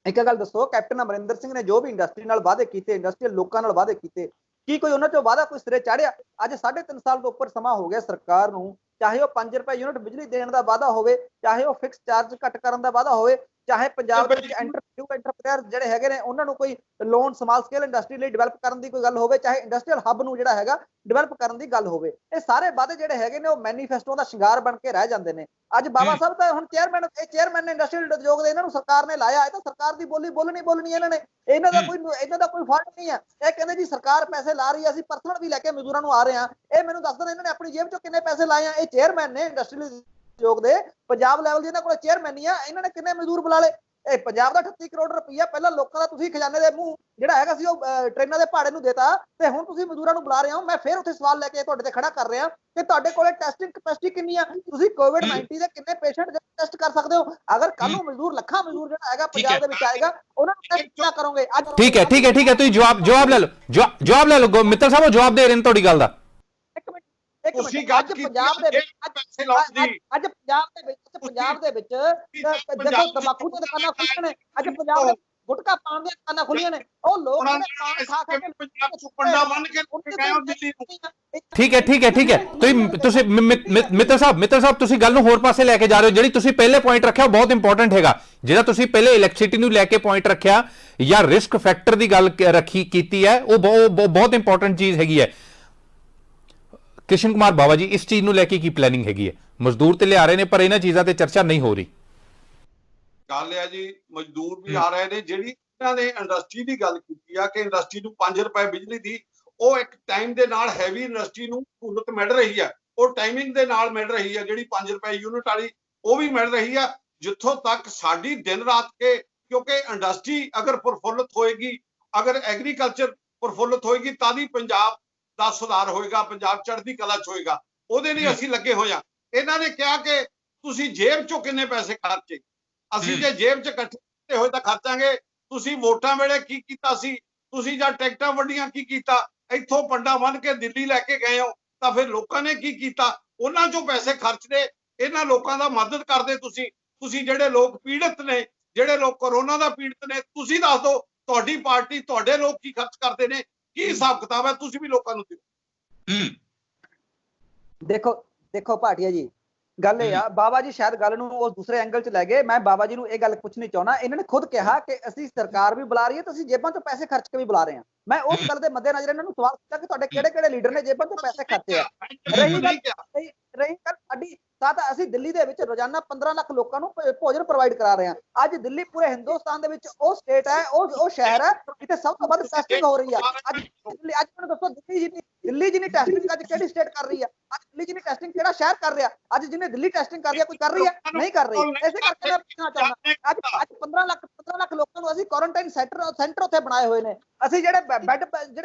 ਇੱਕ ਗੱਲ ਦੱਸੋ, ਕੈਪਟਨ ਅਮਰਿੰਦਰ ਸਿੰਘ ਨੇ ਜੋ ਵੀ ਇੰਡਸਟਰੀ ਨਾਲ ਵਾਅਦੇ ਕੀਤੇ, ਇੰਡਸਟਰੀਅਲ ਲੋਕਾਂ ਨਾਲ ਵਾਅਦੇ ਕੀਤੇ, ਕੀ ਕੋਈ ਉਹਨਾਂ ਚੋਂ ਵਾਅਦਾ ਕੋਈ ਸਿਰੇ ਚਾੜਿਆ? ਅੱਜ 3.5 ਸਾਲ ਤੋਂ ਉੱਪਰ ਸਮਾਂ ਹੋ ਗਿਆ ਸਰਕਾਰ ਨੂੰ, ਚਾਹੇ ਉਹ 5 ਰੁਪਏ ਯੂਨਿਟ ਬਿਜਲੀ ਦੇਣ ਦਾ ਵਾਅਦਾ ਹੋਵੇ, ਚਾਹੇ ਉਹ ਫਿਕਸ ਚਾਰਜ ਘੱਟ ਕਰਨ ਦਾ ਵਾਅਦਾ ਹੋਵੇ, ਚਾਹੇ ਪੰਜਾਬ ਦੇ ਵਿੱਚ ਐਂਟਰਪ੍ਰੀਨਰ ਜਿਹੜੇ ਹੈਗੇ ਨੇ ਉਹਨਾਂ ਨੂੰ ਕੋਈ ਲੋਨ ਸਮਾਲ ਸਕੇਲ ਇੰਡਸਟਰੀ ਲਈ ਡਿਵੈਲਪ ਕਰਨ ਦੀ ਕੋਈ ਗੱਲ ਹੋਵੇ, ਚਾਹੇ ਇੰਡਸਟਰੀਅਲ ਹੱਬ ਨੂੰ ਜਿਹੜਾ ਹੈਗਾ ਡਿਵੈਲਪ ਕਰਨ ਦੀ ਗੱਲ ਹੋਵੇ, ਇਹ ਸਾਰੇ ਵਾਅਦੇ ਜਿਹੜੇ ਹੈਗੇ ਨੇ ਉਹ ਮੈਨੀਫੈਸਟੋ ਦਾ ਸ਼ਿੰਗਾਰ ਬਣ ਕੇ ਰਹਿ ਜਾਂਦੇ ਨੇ। ਅੱਜ ਬਾਬਾ ਸਾਹਿਬ ਤਾਂ ਹੁਣ ਚੇਅਰਮੈਨ ਨੇ ਇੰਡਸਟਰੀਅਲ ਉਦਯੋਗ ਦੇ, ਇਹਨਾਂ ਨੂੰ ਸਰਕਾਰ ਨੇ ਲਾਇਆ, ਇਹ ਤਾਂ ਸਰਕਾਰ ਦੀ ਬੋਲੀ ਬੋਲਣੀ ਇਹਨਾਂ ਨੇ, ਇਹਨਾਂ ਦਾ ਕੋਈ ਫਾਲਟ ਨਹੀਂ ਹੈ। ਇਹ ਕਹਿੰਦੇ ਜੀ ਸਰਕਾਰ ਪੈਸੇ ਲਾ ਰਹੀ ਹੈ, ਅਸੀਂ ਪਰਸਨਲ ਵੀ ਲੈ ਕੇ ਮਜ਼ਦੂਰਾਂ ਨੂੰ ਆ ਰਹੇ ਹਾਂ। ਇਹ ਮੈਨੂੰ ਦੱਸ ਦੇਣ ਇਹਨਾਂ ਨੇ ਆਪਣੀ ਜੇਬ ਚੋਂ ਕਿੰਨੇ ਪੈਸੇ ਲਾਏ ਆ? ਇਹ ਚੇਅਰਮੈਨ ਨੇ ਇੰਡਸਟਰੀਅਲ ਉਦਯੋਗ ਦੇ, ਪੰਜਾਬ ਲੈਵਲ ਦੀ ਇਹਨਾਂ ਕੋਲ ਚੇਅਰਮੈਨ ਨਹੀਂ ਆ, ਇਹਨਾਂ ਨੇ ਕਿੰਨੇ ਮਜ਼ਦੂਰ ਬੁਲਾ ਲਏ? ਇਹ ਪੰਜਾਬ ਦਾ 38 ਕਰੋੜ ਰੁਪਈਆ ਪਹਿਲਾਂ ਲੋਕਾਂ ਦਾ ਤੁਸੀਂ ਖਜ਼ਾਨੇ ਦੇ ਮੂੰਹ ਜਿਹੜਾ ਹੈਗਾ ਸੀ ਉਹ ਟ੍ਰੇਨਾਂ ਦੇ ਭਾੜੇ ਨੂੰ ਦੇਤਾ, ਤੇ ਹੁਣ ਤੁਸੀਂ ਮਜ਼ਦੂਰਾਂ ਨੂੰ ਬੁਲਾ ਰਹੇ ਹੋ। ਮੈਂ ਫਿਰ ਉੱਥੇ ਸਵਾਲ ਲੈ ਕੇ ਤੁਹਾਡੇ ਤੇ ਖੜਾ ਕਰ ਰਿਹਾ ਕਿ ਤੁਹਾਡੇ ਕੋਲੇ ਟੈਸਟਿੰਗ ਕੈਪੈਸਿਟੀ ਕਿੰਨੀ ਆ? ਤੁਸੀਂ ਕੋਵਿਡ-19 ਦੇ ਕਿੰਨੇ ਪੇਸ਼ੈਂਟ ਟੈਸਟ ਕਰ ਸਕਦੇ ਹੋ? ਅਗਰ ਕੱਲ ਨੂੰ ਲੱਖਾਂ ਮਜ਼ਦੂਰ ਜਿਹੜਾ ਹੈਗਾ ਪੰਜਾਬ ਦੇ ਵਿੱਚ ਆਏਗਾ, ਉਹਨਾਂ ਨੂੰ ਟੈਸਟ ਕਿੱਦਾਂ ਕਰੋਗੇ? ਅੱਜ ਠੀਕ ਹੈ ਤੁਸੀਂ ਜਵਾਬ ਲੈ ਲਓ ਮਿੱਤਲ ਸਾਹਿਬ, ਉਹ ਜਵਾਬ ਦੇ ਰਹੇ ਨੇ ਤੁਹਾਡੀ ਗੱਲ ਦਾ। ਤੁਸੀਂ ਗੱਲ ਅੱਜ ਪੰਜਾਬ ਦੇ ਵਿੱਚ ਦੇਖੋ ਤੰਬਾਕੂ ਦੀਆਂ ਦੁਕਾਨਾਂ ਖੁੱਲੀਆਂ ਨੇ, ਅੱਜ ਪੰਜਾਬ ਦੇ ਗੁਟਕਾ ਪਾਨ ਦੀਆਂ ਦੁਕਾਨਾਂ ਖੁੱਲੀਆਂ ਨੇ, ਉਹ ਲੋਕ ਪਾਨ ਖਾ ਕੇ ਪੰਜਾਬ ਚ ਪੰਡਾ ਬੰਨ ਕੇ ਦਿੱਲੀ ਨੂੰ। ਠੀਕ ਹੈ ਤੁਸੀਂ ਮਿੱਤਲ ਸਾਹਿਬ ਤੁਸੀਂ ਗੱਲ ਨੂੰ ਹੋਰ ਪਾਸੇ ਲੈ ਕੇ ਜਾ ਰਹੇ ਹੋ। ਜਿਹੜੀ ਤੁਸੀਂ ਪਹਿਲੇ ਪੁਆਇੰਟ ਰੱਖਿਆ ਉਹ ਬਹੁਤ ਇੰਪੋਰਟੈਂਟ ਹੈਗਾ, ਜਿਹੜਾ ਤੁਸੀਂ ਪਹਿਲੇ ਇਲੈਕਟ੍ਰਿਸਿਟੀ ਨੂੰ ਲੈ ਕੇ ਪੁਆਇੰਟ ਰੱਖਿਆ ਜਾਂ ਰਿਸਕ ਫੈਕਟਰ ਦੀ ਗੱਲ ਕੀਤੀ ਹੈ, ਉਹ ਬਹੁਤ ਇੰਪੋਰਟੈਂਟ ਚੀਜ਼ ਹੈਗੀ ਹੈ। ਕ੍ਰਿਸ਼ਨ ਕੁਮਾਰ ਬਾਵਾ ਜੀ, ਇਸ ਚੀਜ਼ ਨੂੰ ਲੈ ਕੇ ਕੀ ਪਲੈਨਿੰਗ ਹੈਗੀ ਹੈ? ਮਜ਼ਦੂਰ ਤੇ ਲਿਆ ਰਹੇ ਨੇ ਪਰ ਇਹਨਾਂ ਚੀਜ਼ਾਂ ਤੇ ਚਰਚਾ ਨਹੀਂ ਹੋ ਰਹੀ। ਗੱਲ ਹੈ ਜੀ, ਮਜ਼ਦੂਰ ਵੀ ਆ ਰਹੇ ਨੇ। ਜਿਹੜੀ ਇਹਨਾਂ ਨੇ ਇੰਡਸਟਰੀ ਦੀ ਗੱਲ ਕੀਤੀ ਆ ਕਿ ਇੰਡਸਟਰੀ ਨੂੰ 5 ਰੁਪਏ ਬਿਜਲੀ ਦੀ, ਉਹ ਇੱਕ ਟਾਈਮ ਦੇ ਨਾਲ ਹੈਵੀ ਇੰਡਸਟਰੀ ਨੂੰ ਸਹੂਲਤ ਮਿਲ ਰਹੀ ਹੈ, ਉਹ ਟਾਈਮਿੰਗ ਦੇ ਨਾਲ ਮਿਲ ਰਹੀ ਹੈ। ਜਿਹੜੀ 5 ਰੁਪਏ ਯੂਨਿਟ ਵਾਲੀ ਉਹ ਵੀ ਮਿਲ ਰਹੀ ਆ। ਜਿੱਥੋਂ ਤੱਕ ਸਾਡੀ ਦਿਨ ਰਾਤ ਕੇ, ਕਿਉਂਕਿ ਇੰਡਸਟਰੀ ਅਗਰ ਪ੍ਰਫੁੱਲਤ ਹੋਏਗੀ, ਅਗਰ ਐਗਰੀਕਲਚਰ ਪ੍ਰਫੁੱਲਤ ਹੋਏਗੀ ਤਾਂ ਹੀ ਪੰਜਾਬ ਦਾ ਸੁਧਾਰ ਹੋਏਗਾ, ਪੰਜਾਬ ਚੜ੍ਹਦੀ ਕਲਾ ਚ ਹੋਏਗਾ। ਉਹਦੇ ਲਈ ਅਸੀਂ ਲੱਗੇ ਹੋਏ ਆ। ਇਹਨਾਂ ਨੇ ਕਿਹਾ ਕਿ ਤੁਸੀਂ ਜੇਬ ਚੋਂ ਕਿੰਨੇ ਪੈਸੇ ਖਰਚੇ, ਅਸੀਂ ਜੇ ਜੇਬ 'ਚ ਇਕੱਠੇ ਕੀਤੇ ਹੋਏ ਤਾਂ ਖਰਚਾਂਗੇ। ਤੁਸੀਂ ਵੋਟਾਂ ਵੇਲੇ ਕੀ ਕੀਤਾ ਸੀ? ਤੁਸੀਂ ਜਾਂ ਟਿਕਟਾਂ ਵੰਡੀਆਂ ਕੀ ਕੀਤਾ? ਇੱਥੋਂ ਪੰਡਾ ਬੰਨ ਕੇ ਦਿੱਲੀ ਲੈ ਕੇ ਗਏ ਹੋ ਤਾਂ ਫਿਰ ਲੋਕਾਂ ਨੇ ਕੀ ਕੀਤਾ? ਉਹਨਾਂ 'ਚੋਂ ਪੈਸੇ ਖਰਚਦੇ, ਇਹਨਾਂ ਲੋਕਾਂ ਦਾ ਮਦਦ ਕਰਦੇ। ਤੁਸੀਂ ਜਿਹੜੇ ਲੋਕ ਪੀੜਤ ਨੇ, ਜਿਹੜੇ ਲੋਕ ਕਰੋਨਾ ਦਾ ਪੀੜਤ ਨੇ, ਤੁਸੀਂ ਦੱਸ ਦਿਓ ਤੁਹਾਡੀ ਪਾਰਟੀ, ਤੁਹਾਡੇ ਲੋਕ ਕੀ ਖਰਚ ਕਰਦੇ ਨੇ, ਕੀ ਹਿਸਾਬ ਕਿਤਾਬ ਹੈ? ਤੁਸੀਂ ਵੀ ਲੋਕਾਂ ਨੂੰ ਦਿਓ। ਦੇਖੋ ਭਾਟੀਆ ਜੀ, ਗੱਲ ਇਹ ਆ, ਬਾਬਾ ਜੀ ਸ਼ਾਇਦ ਗੱਲ ਨੂੰ ਉਸ ਦੂਸਰੇ ਐਂਗਲ 'ਚ ਲੈ ਗਏ। ਮੈਂ ਬਾਬਾ ਜੀ ਨੂੰ ਇਹ ਗੱਲ ਪੁੱਛਣੀ ਚਾਹੁੰਦਾ, ਇਹਨਾਂ ਨੇ ਖੁਦ ਕਿਹਾ ਕਿ ਅਸੀਂ ਸਰਕਾਰ ਵੀ ਬੁਲਾ ਰਹੀ ਹੈ ਤੇ ਅਸੀਂ ਜੇਬਾਂ 'ਚੋਂ ਪੈਸੇ ਖਰਚ ਕੇ ਵੀ ਬੁਲਾ ਰਹੇ ਹਾਂ। ਮੈਂ ਉਸ ਗੱਲ ਦੇ ਮੱਦੇਨਜ਼ਰ ਇਹਨਾਂ ਨੂੰ ਸਵਾਲ ਕੀਤਾ ਕਿ ਤੁਹਾਡੇ ਕਿਹੜੇ ਲੀਡਰ ਨੇ ਜੇਬਾਂ 'ਚੋਂ ਪੈਸੇ ਖਰਚੇ ਆ। ਰਹੀ ਗੱਲ ਸਾਡੀ ਤਾਂ ਅਸੀਂ ਦਿੱਲੀ ਦੇ ਵਿੱਚ ਰੋਜ਼ਾਨਾ 15 ਲੱਖ ਲੋਕਾਂ ਨੂੰ ਭੋਜਨ ਪ੍ਰੋਵਾਈਡ ਕਰਾ ਰਹੇ ਹਾਂ। ਅੱਜ ਦਿੱਲੀ ਪੂਰੇ ਹਿੰਦੁਸਤਾਨ ਦੇ ਵਿੱਚ ਉਹ ਸਟੇਟ ਹੈ, ਉਹ ਸ਼ਹਿਰ ਹੈ ਜਿੱਥੇ ਸਭ ਤੋਂ ਵੱਧ ਟੈਸਟਿੰਗ ਹੋ ਰਹੀ ਹੈ। ਅੱਜ ਮੈਨੂੰ ਦੱਸੋ, ਦਿੱਲੀ ਜਿੰਨੀ ਟੈਸਟਿੰਗ ਅੱਜ ਕਿਹੜੀ ਸਟੇਟ ਕਰ ਰਹੀ ਹੈ? ਅੱਜ ਦਿੱਲੀ ਜਿੰਨੀ ਟੈਸਟਿੰਗ ਕਿਹੜਾ ਸ਼ਹਿਰ ਕਰ ਰਿਹਾ? ਅੱਜ ਜਿੰਨੇ ਦਿੱਲੀ ਟੈਸਟਿੰਗ ਕਰ ਰਹੀ ਹੈ, ਕੋਈ ਕਰ ਰਹੀ ਹੈ? ਨਹੀਂ ਕਰ ਰਹੀ। ਇਸੇ ਕਰਕੇ ਮੈਂ ਪੁੱਛਣਾ ਚਾਹੁੰਦਾ, ਅੱਜ 15 ਲੱਖ ਲੋਕਾਂ ਨੂੰ ਅਸੀਂ ਕੁਆਰੰਟਾਈਨ ਸੈਂਟਰ ਉੱਥੇ ਬਣਾਏ ਹੋਏ ਨੇ। ਅਸੀਂ ਜਿਹੜੇ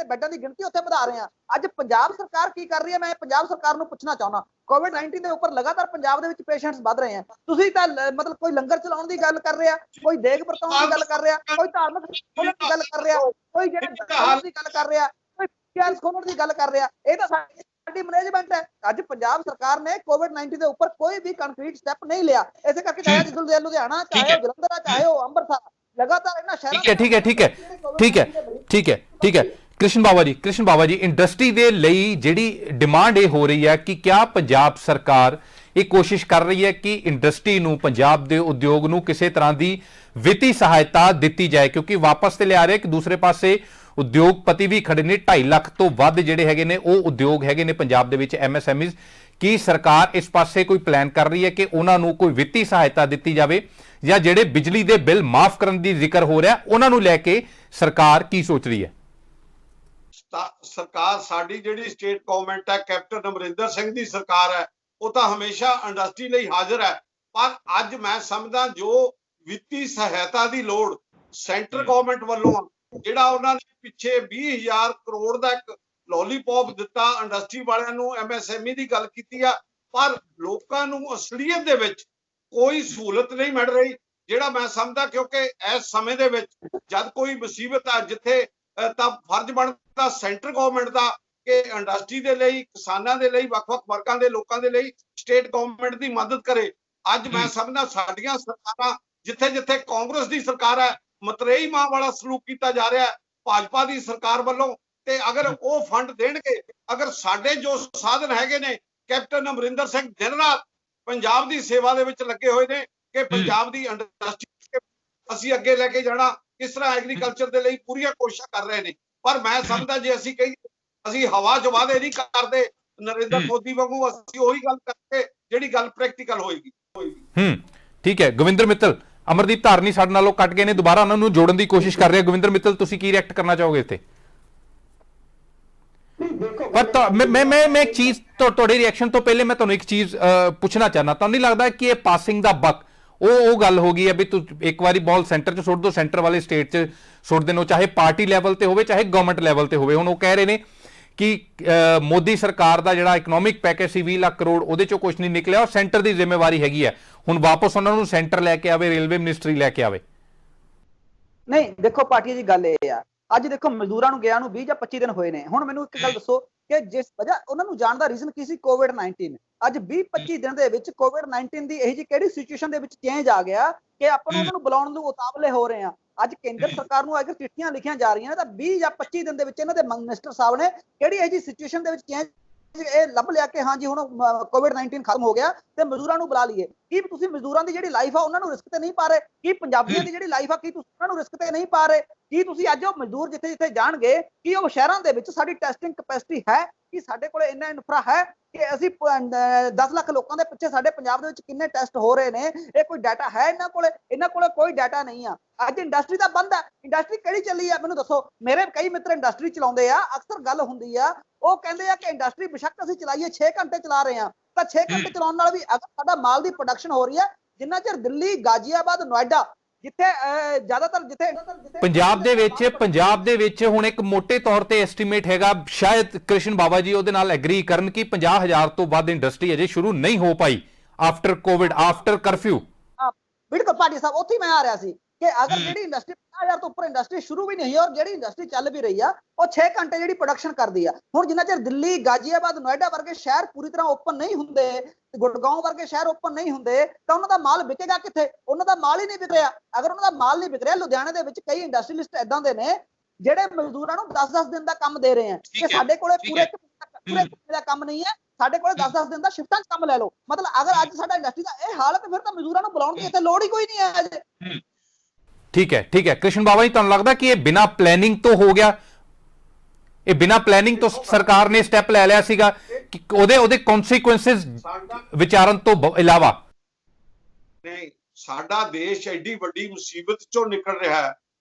ਬੈੱਡਾਂ ਦੀ ਗਿਣਤੀ ਉੱਥੇ ਵਧਾ ਰਹੇ ਹਾਂ। ਅੱਜ ਪੰਜਾਬ ਸਰਕਾਰ ਕੀ ਕਰ ਰਹੀ ਹੈ? ਮੈਂ ਪੰਜਾਬ ਸਰਕਾਰ ਨੂੰ ਪੁੱਛਣਾ ਚਾਹੁੰਦਾ, COVID-19 ਦੇ ਉੱਪਰ ਲਗਾਤਾਰ ਪੰਜਾਬ ਦੇ ਵਿੱਚ ਪੇਸ਼ੈਂਟਸ ਵੱਧ ਰਹੇ ਆ। ਤੁਸੀਂ ਤਾਂ ਮਤਲਬ ਕੋਈ ਲੰਗਰ ਚਲਾਉਣ ਦੀ ਗੱਲ ਕਰ ਰਿਹਾ, ਕੋਈ ਦੇਗ ਵਰਤਾਉਣ ਦੀ ਗੱਲ ਕਰ ਰਿਹਾ, ਕੋਈ ਧਾਰਮਿਕ ਖੋਲ੍ਹਣ ਦੀ ਗੱਲ ਕਰ ਰਿਹਾ, ਕੋਈ ਜਿਹੜੇ ਦੀ ਗੱਲ ਕਰ ਰਿਹਾ, ਕੋਈ ਪੀਆਰਐਸ ਖੋਲ੍ਹਣ ਦੀ ਗੱਲ ਕਰ ਰਿਹਾ। ਇਹ ਤਾਂ ਸਾਡੀ ਮੈਨੇਜਮੈਂਟ ਹੈ। ਅੱਜ ਪੰਜਾਬ ਸਰਕਾਰ ਨੇ COVID-19 ਦੇ ਉੱਪਰ ਕੋਈ ਵੀ ਕੰਕਰੀਟ ਸਟੈਪ ਨਹੀਂ ਲਿਆ। ਇਸੇ ਕਰਕੇ ਚਾਹੇ ਲੁਧਿਆਣਾ, ਚਾਹੇ ਉਹ ਜਲੰਧਰ, ਚਾਹੇ ਉਹ ਅੰਮ੍ਰਿਤਸਰ, ਲਗਾਤਾਰ ਇਹਨਾਂ ਸ਼ਹਿਰਾਂ ਠੀਕ ਹੈ ਕ੍ਰਿਸ਼ਨ ਬਾਵਾ ਜੀ, ਇੰਡਸਟਰੀ ਦੇ ਲਈ ਜਿਹੜੀ ਡਿਮਾਂਡ ਇਹ ਹੋ ਰਹੀ ਹੈ ਕਿ ਕਿਆ ਪੰਜਾਬ ਸਰਕਾਰ ਇਹ ਕੋਸ਼ਿਸ਼ ਕਰ ਰਹੀ ਹੈ ਕਿ ਇੰਡਸਟਰੀ ਨੂੰ, ਪੰਜਾਬ ਦੇ ਉਦਯੋਗ ਨੂੰ ਕਿਸੇ ਤਰ੍ਹਾਂ ਦੀ ਵਿੱਤੀ ਸਹਾਇਤਾ ਦਿੱਤੀ ਜਾਏ? ਕਿਉਂਕਿ ਵਾਪਸ ਤੇ ਲਿਆ ਰਹੇ ਕਿ ਦੂਸਰੇ ਪਾਸੇ ਉਦਯੋਗਪਤੀ ਵੀ ਖੜੇ ਨੇ, 2.5 ਲੱਖ ਤੋਂ ਵੱਧ ਜਿਹੜੇ ਹੈਗੇ ਨੇ ਉਹ ਉਦਯੋਗ ਹੈਗੇ ਨੇ ਪੰਜਾਬ ਦੇ ਵਿੱਚ, MSMEs। ਕੀ ਸਰਕਾਰ ਇਸ ਪਾਸੇ ਕੋਈ ਪਲਾਨ ਕਰ ਰਹੀ ਹੈ ਕਿ ਉਹਨਾਂ ਨੂੰ ਕੋਈ ਵਿੱਤੀ ਸਹਾਇਤਾ ਦਿੱਤੀ ਜਾਵੇ, ਜਾਂ ਜਿਹੜੇ ਬਿਜਲੀ ਦੇ ਬਿੱਲ ਮਾਫ ਕਰਨ ਦੀ ਜ਼ਿਕਰ ਹੋ ਰਿਹਾ ਉਹਨਾਂ ਨੂੰ ਲੈ ਕੇ ਸਰਕਾਰ ਕੀ ਸੋਚ ਰਹੀ ਹੈ? ਸਰਕਾਰ, ਸਾਡੀ ਜਿਹੜੀ ਸਟੇਟ ਗਵਰਨਮੈਂਟ ਹੈ, ਕੈਪਟਨ ਅਮਰਿੰਦਰ ਸਿੰਘ ਦੀ ਸਰਕਾਰ ਹੈ, ਉਹ ਤਾਂ ਹਮੇਸ਼ਾ ਇੰਡਸਟਰੀ ਲਈ ਹਾਜ਼ਰ ਹੈ। ਪਰ ਅੱਜ ਮੈਂ ਸਮਝਦਾ ਜੋ ਵਿੱਤੀ ਸਹਾਇਤਾ ਦੀ ਲੋੜ ਸੈਂਟਰ ਗਵਰਨਮੈਂਟ ਵੱਲੋਂ, ਜਿਹੜਾ ਉਹਨਾਂ ਨੇ ਪਿੱਛੇ 20,000 ਕਰੋੜ ਦਾ ਇੱਕ ਲੋਲੀਪੌਪ ਦਿੱਤਾ ਇੰਡਸਟਰੀ ਵਾਲਿਆਂ ਨੂੰ, MSME ਦੀ ਗੱਲ ਕੀਤੀ ਆ, ਪਰ ਲੋਕਾਂ ਨੂੰ ਅਸਲੀਅਤ ਦੇ ਵਿੱਚ ਕੋਈ ਸਹੂਲਤ ਨਹੀਂ ਮਿਲ ਰਹੀ। ਜਿਹੜਾ ਮੈਂ ਸਮਝਦਾ, ਕਿਉਂਕਿ ਇਸ ਸਮੇਂ ਦੇ ਵਿੱਚ ਜਦ ਕੋਈ ਮੁਸੀਬਤ ਆ ਜਿੱਥੇ ਤਾਂ ਫਰਜ਼ ਬਣਦਾ ਸੈਂਟਰ ਗਵਰਨਮੈਂਟ ਦਾ ਕਿ ਇੰਡਸਟਰੀ ਦੇ ਲਈ, ਕਿਸਾਨਾਂ ਦੇ ਲਈ, ਵੱਖ-ਵੱਖ ਵਰਗਾਂ ਦੇ ਲੋਕਾਂ ਦੇ ਲਈ ਸਟੇਟ ਗਵਰਨਮੈਂਟ ਦੀ ਮਦਦ ਕਰੇ। ਅੱਜ ਮੈਂ ਸਮਝਦਾ ਸਾਡੀਆਂ ਸਰਕਾਰਾਂ, ਜਿੱਥੇ ਕਾਂਗਰਸ ਦੀ ਸਰਕਾਰ ਹੈ, ਮਤਰੇਈ ਮਾਂ ਵਾਲਾ ਸਲੂਕ ਕੀਤਾ ਜਾ ਰਿਹਾ ਹੈ ਭਾਜਪਾ ਦੀ ਸਰਕਾਰ ਵੱਲੋਂ। ਤੇ ਅਗਰ ਉਹ ਫੰਡ ਦੇਣਗੇ, ਅਗਰ ਸਾਡੇ ਜੋ ਸਾਧਨ ਹੈਗੇ ਨੇ, ਕੈਪਟਨ ਅਮਰਿੰਦਰ ਸਿੰਘ ਦਿਨ ਰਾਤ ਪੰਜਾਬ ਦੀ ਸੇਵਾ ਦੇ ਵਿੱਚ ਲੱਗੇ ਹੋਏ ਨੇ ਕਿ ਪੰਜਾਬ ਦੀ ਇੰਡਸਟਰੀ ਅਸੀਂ ਅੱਗੇ ਲੈ ਕੇ ਜਾਣਾ, ਕਿਸ ਤਰ੍ਹਾਂ ਐਗਰੀਕਲਚਰ ਦੇ ਲਈ ਪੂਰੀਆਂ ਕੋਸ਼ਿਸ਼ਾਂ ਕਰ ਰਹੇ ਨੇ। ਪਰ ਮੈਂ ਸਮਝਦਾ ਜੇ ਅਸੀਂ ਕਹੀਏ ਅਸੀਂ ਹਵਾ 'ਚ ਵਾਅਦੇ ਨਹੀਂ ਕਰਦੇ, ਨਰਿੰਦਰ ਮੋਦੀ ਵਾਂਗੂ ਅਸੀਂ ਉਹੀ ਗੱਲ ਕਰਕੇ ਜਿਹੜੀ ਗੱਲ ਪ੍ਰੈਕਟੀਕਲ ਹੋਏਗੀ। ਠੀਕ ਹੈ ਗੋਵਿੰਦਰ ਮਿੱਤਲ, ਅਮਰਦੀਪ ਧਾਰਨੀ ਸਾਡੇ ਨਾਲੋਂ ਕੱਟ ਗਏ ਨੇ, ਦੁਬਾਰਾ ਉਹਨਾਂ ਨੂੰ ਜੋੜਨ ਦੀ ਕੋਸ਼ਿਸ਼ ਕਰ ਰਹੇ। ਗੋਵਿੰਦਰ ਮਿੱਤਲ, ਤੁਸੀਂ ਕੀ ਰਿਐਕਟ ਕਰਨਾ ਚਾਹੋਗੇ ਇੱਥੇ? ਪਰ ਮੈਂ ਇੱਕ ਚੀਜ਼, ਤੁਹਾਡੇ ਰਿਐਕਸ਼ਨ ਤੋਂ ਪਹਿਲੇ ਮੈਂ ਤੁਹਾਨੂੰ ਇੱਕ ਚੀਜ਼ ਪੁੱਛਣਾ ਚਾਹਨਾ, ਤੁਹਾਨੂੰ ਨਹੀਂ ਲੱਗਦਾ ਕਿ ਇਹ ਪਾਸਿੰਗ ਦਾ ਬਕ ਉਹ ਗੱਲ ਹੋ ਗਈ ਹੈ ਵੀ ਤੁਸੀਂ ਇੱਕ ਵਾਰੀ ਬਾਲ ਸੈਂਟਰ 'ਚ ਸੁੱਟ ਦਿਓ, ਸੈਂਟਰ ਵਾਲੇ ਸਟੇਟ 'ਚ ਸੁੱਟ ਦੇਣੋ, ਚਾਹੇ ਪਾਰਟੀ ਲੈਵਲ ਤੇ ਹੋਵੇ ਚਾਹੇ ਗਵਰਨਮੈਂਟ ਲੈਵਲ ਤੇ ਹੋਵੇ। ਹੁਣ ਉਹ ਕਹਿ ਰਹੇ ਨੇ ਕਿ ਮੋਦੀ ਸਰਕਾਰ ਦਾ ਜਿਹੜਾ ਇਕਨੋਮਿਕ ਪੈਕੇਜ ਸੀ 20 ਲੱਖ ਕਰੋੜ, ਉਹਦੇ 'ਚੋਂ ਕੁਝ ਨਹੀਂ ਨਿਕਲਿਆ ਔਰ ਸੈਂਟਰ ਦੀ ਜ਼ਿੰਮੇਵਾਰੀ ਹੈਗੀ ਹੈ ਹੁਣ ਵਾਪਸ ਉਹਨਾਂ ਨੂੰ ਸੈਂਟਰ ਲੈ ਕੇ ਆਵੇ, ਰੇਲਵੇ ਮਿਨਿਸਟਰੀ ਲੈ ਕੇ ਆਵੇ। ਨਹੀਂ ਦੇਖੋ ਭਾਟੀਆ ਜੀ, ਗੱਲ ਇਹ ਆ, ਅੱਜ ਦੇਖੋ ਮਜ਼ਦੂਰਾਂ ਨੂੰ ਗਿਆ ਨੂੰ 20 ਜਾਂ 25 ਦਿਨ ਹੋਏ ਨੇ। ਹੁਣ ਮੈਨੂੰ ਇੱਕ ਗੱਲ ਦੱਸੋ ਕਿ ਜਿਸ ਵਜ੍ਹਾ ਉਹਨਾਂ ਨੂੰ ਜਾਣ ਦਾ ਰੀਜ਼ਨ ਕੀ ਸੀ? COVID-19। ਅੱਜ 20-25 ਦਿਨ ਦੇ ਵਿੱਚ COVID-19 ਦੀ ਇਹੋ ਜਿਹੀ ਕਿਹੜੀ ਸਿਚੁਏਸ਼ਨ ਦੇ ਵਿੱਚ ਚੇਂਜ ਆ ਗਿਆ ਕਿ ਆਪਾਂ ਨੂੰ ਉਹਨਾਂ ਨੂੰ ਬੁਲਾਉਣ ਨੂੰ ਉਤਾਵਲੇ ਹੋ ਰਹੇ ਆ। ਅੱਜ ਕੇਂਦਰ ਸਰਕਾਰ ਨੂੰ ਅਗਰ ਚਿੱਠੀਆਂ ਲਿਖੀਆਂ ਜਾ ਰਹੀਆਂ ਨੇ ਤਾਂ 20 ਜਾਂ 25 ਦਿਨ ਦੇ ਵਿੱਚ ਇਹਨਾਂ ਦੇ ਮਿਨਿਸਟਰ ਸਾਹਿਬ ਨੇ ਕਿਹੜੀ ਇਹੋ ਜਿਹੀ ਸਿਚੁਏਸ਼ਨ ਦੇ ਵਿੱਚ ਚੇਂਜ ਇਹ ਲੱਭ ਲਿਆ ਕਿ ਹਾਂਜੀ ਹੁਣ COVID-19 ਖਤਮ ਹੋ ਗਿਆ ਤੇ ਮਜ਼ਦੂਰਾਂ ਨੂੰ ਬੁਲਾ ਲਈਏ। ਕੀ ਤੁਸੀਂ ਮਜ਼ਦੂਰਾਂ ਦੀ ਜਿਹੜੀ ਲਾਈਫ ਆ ਉਹਨਾਂ ਨੂੰ ਰਿਸਕ ਤੇ ਨਹੀਂ ਪਾ ਰਹੇ? ਕੀ ਪੰਜਾਬੀਆਂ ਦੀ ਜਿਹੜੀ ਲਾਈਫ ਆ ਕੀ ਤੁਸੀਂ ਉਹਨਾਂ ਨੂੰ ਰਿਸਕ ਤੇ ਨਹੀਂ ਪਾ ਰਹੇ? ਕੀ ਤੁਸੀਂ ਅੱਜ ਉਹ ਮਜ਼ਦੂਰ ਜਿੱਥੇ ਜਾਣਗੇ ਕੀ ਉਹ ਸ਼ਹਿਰਾਂ ਦੇ ਵਿੱਚ ਸਾਡੀ ਟੈਸਟਿੰਗ ਕੈਪੈਸਿਟੀ ਹੈ? ਕੀ ਸਾਡੇ ਕੋਲ ਇੰਨਾ ਇਨਫਰਾ ਹੈ ਕਿ ਅਸੀਂ 10 ਲੱਖ ਲੋਕਾਂ ਦੇ ਪਿੱਛੇ ਸਾਡੇ ਪੰਜਾਬ ਦੇ ਵਿੱਚ ਕਿੰਨੇ ਟੈਸਟ ਹੋ ਰਹੇ ਨੇ? ਇਹ ਕੋਈ ਡਾਟਾ ਹੈ ਇਹਨਾਂ ਕੋਲੇ? ਇਹਨਾਂ ਕੋਲੇ ਕੋਈ ਡਾਟਾ ਨਹੀਂ ਆ। ਅੱਜ ਇੰਡਸਟਰੀ ਤਾਂ ਬੰਦ ਹੈ। ਇੰਡਸਟਰੀ ਕਿਹੜੀ ਚੱਲੀ ਆ ਮੈਨੂੰ ਦੱਸੋ? ਮੇਰੇ ਕਈ ਮਿੱਤਰ ਇੰਡਸਟਰੀ ਚਲਾਉਂਦੇ ਆ, ਅਕਸਰ ਗੱਲ ਹੁੰਦੀ ਆ, ਉਹ ਕਹਿੰਦੇ ਆ ਕਿ ਇੰਡਸਟਰੀ ਬੇਸ਼ੱਕ ਅਸੀਂ ਚਲਾਈਏ 6 ਘੰਟੇ ਚਲਾ ਰਹੇ ਆ, ਤਾਂ 6 ਘੰਟੇ ਚਲਾਉਣ ਨਾਲ ਵੀ ਅਗਰ ਸਾਡਾ ਮਾਲ ਦੀ ਪ੍ਰੋਡਕਸ਼ਨ ਹੋ ਰਹੀ ਹੈ, ਜਿੰਨਾ ਚਿਰ ਦਿੱਲੀ, ਗਾਜ਼ੀਆਬਾਦ, ਨੋਇਡਾ ਜਿੱਥੇ ਜ਼ਿਆਦਾਤਰ ਪੰਜਾਬ ਦੇ ਵਿੱਚ ਹੁਣ ਇੱਕ ਮੋٹے ਤੌਰ ਤੇ ਐਸਟੀਮੇਟ ਹੈਗਾ, ਸ਼ਾਇਦ ਕ੍ਰਿਸ਼ਨ ਬਾਵਾ ਜੀ ਉਹਦੇ ਨਾਲ ਐਗਰੀ ਕਰਨ ਕਿ 50,000 ਤੋਂ ਵੱਧ ਇੰਡਸਟਰੀ ਅਜੇ ਸ਼ੁਰੂ ਨਹੀਂ ਹੋ ਪਾਈ ਆਫਟਰ ਕੋਵਿਡ, ਆਫਟਰ ਕਰਫਿਊ। ਬਿਲਕੁਲ ਭਾਟੀ ਸਾਹਿਬ ਉੱਥੇ ਮੈਂ ਆ ਰਿਹਾ ਸੀ ਕਿ ਅਗਰ ਜਿਹੜੀ ਇੰਡਸਟਰੀ 50,000 ਤੋਂ ਉੱਪਰ ਇੰਡਸਟਰੀ ਸ਼ੁਰੂ ਵੀ ਨਹੀਂ ਹੋਈ ਔਰ ਜਿਹੜੀ ਇੰਡਸਟਰੀ ਚੱਲ ਵੀ ਰਹੀ ਆ ਉਹ 6 ਘੰਟੇ ਜਿਹੜੀ ਪ੍ਰੋਡਕਸ਼ਨ ਕਰਦੀ ਆ। ਹੁਣ ਜਿੰਨਾ ਚਿਰ ਦਿੱਲੀ, ਗਾਜ਼ੀਆਬਾਦ, ਨੋਇਡਾ ਵਰਗੇ ਸ਼ਹਿਰ ਪੂਰੀ ਤਰ੍ਹਾਂ ਓਪਨ ਨਹੀਂ ਹੁੰਦੇ, ਗੁੜਗਾਉਂ ਵਰਗੇ ਸ਼ਹਿਰ ਓਪਨ ਨਹੀਂ ਹੁੰਦੇ ਤਾਂ ਉਹਨਾਂ ਦਾ ਮਾਲ ਵਿਕੇਗਾ ਕਿੱਥੇ? ਉਹਨਾਂ ਦਾ ਮਾਲ ਹੀ ਨਹੀਂ ਵਿਕ ਰਿਹਾ। ਅਗਰ ਉਹਨਾਂ ਦਾ ਮਾਲ ਨਹੀਂ ਵਿਕ ਰਿਹਾ, ਲੁਧਿਆਣੇ ਦੇ ਵਿੱਚ ਕਈ ਇੰਡਸਟਰੀਲਿਸਟ ਇਦਾਂ ਦੇ ਨੇ ਜਿਹੜੇ ਮਜ਼ਦੂਰਾਂ ਨੂੰ 10-10 ਦਿਨ ਦਾ ਕੰਮ ਦੇ ਰਹੇ ਆ ਕਿ ਸਾਡੇ ਕੋਲੇ ਪੂਰੇ ਦਾ ਕੰਮ ਨਹੀਂ ਹੈ, ਸਾਡੇ ਕੋਲੇ 10-10 ਦਿਨ ਦਾ ਸ਼ਿਫਟਾਂ 'ਚ ਕੰਮ ਲੈ ਲਓ। ਮਤਲਬ ਅਗਰ ਅੱਜ ਸਾਡਾ ਇੰਡਸਟਰੀ ਦਾ ਇਹ ਹਾਲ ਹੈ ਤਾਂ ਫਿਰ ਤਾਂ ਮਜ਼ਦੂਰਾਂ ਨੂੰ ਬੁਲਾਉਣ ਦੀ ਇੱਥੇ ਲੋੜ ਹੀ ਕੋਈ ਨਹੀਂ ਹੈ ਅਜੇ। ਠੀਕ ਹੈ ਕ੍ਰਿਸ਼ਨ ਬਾਬਾ ਜੀ, ਤੁਹਾਨੂੰ ਲੱਗਦਾ ਕਿ ਇਹ ਬਿਨਾਂ ਪਲੈਨਿੰਗ ਤੋਂ ਹੋ ਗਿਆ? ਇਹ ਬਿਨਾਂ ਪਲੈਨਿੰਗ ਤੋਂ ਸਰਕਾਰ ਨੇ ਸਟੈਪ ਲੈ ਲਿਆ ਸੀਗਾ ਕਿ ਉਹਦੇ ਕਨਸੀਕੁਐਂਸਸ ਵਿਚਾਰਨ ਤੋਂ ਇਲਾਵਾ? ਨਹੀਂ, ਸਾਡਾ ਦੇਸ਼ ਐਡੀ ਵੱਡੀ ਮੁਸੀਬਤ ਚੋਂ ਨਿਕਲ ਰਿਹਾ ਹੈ,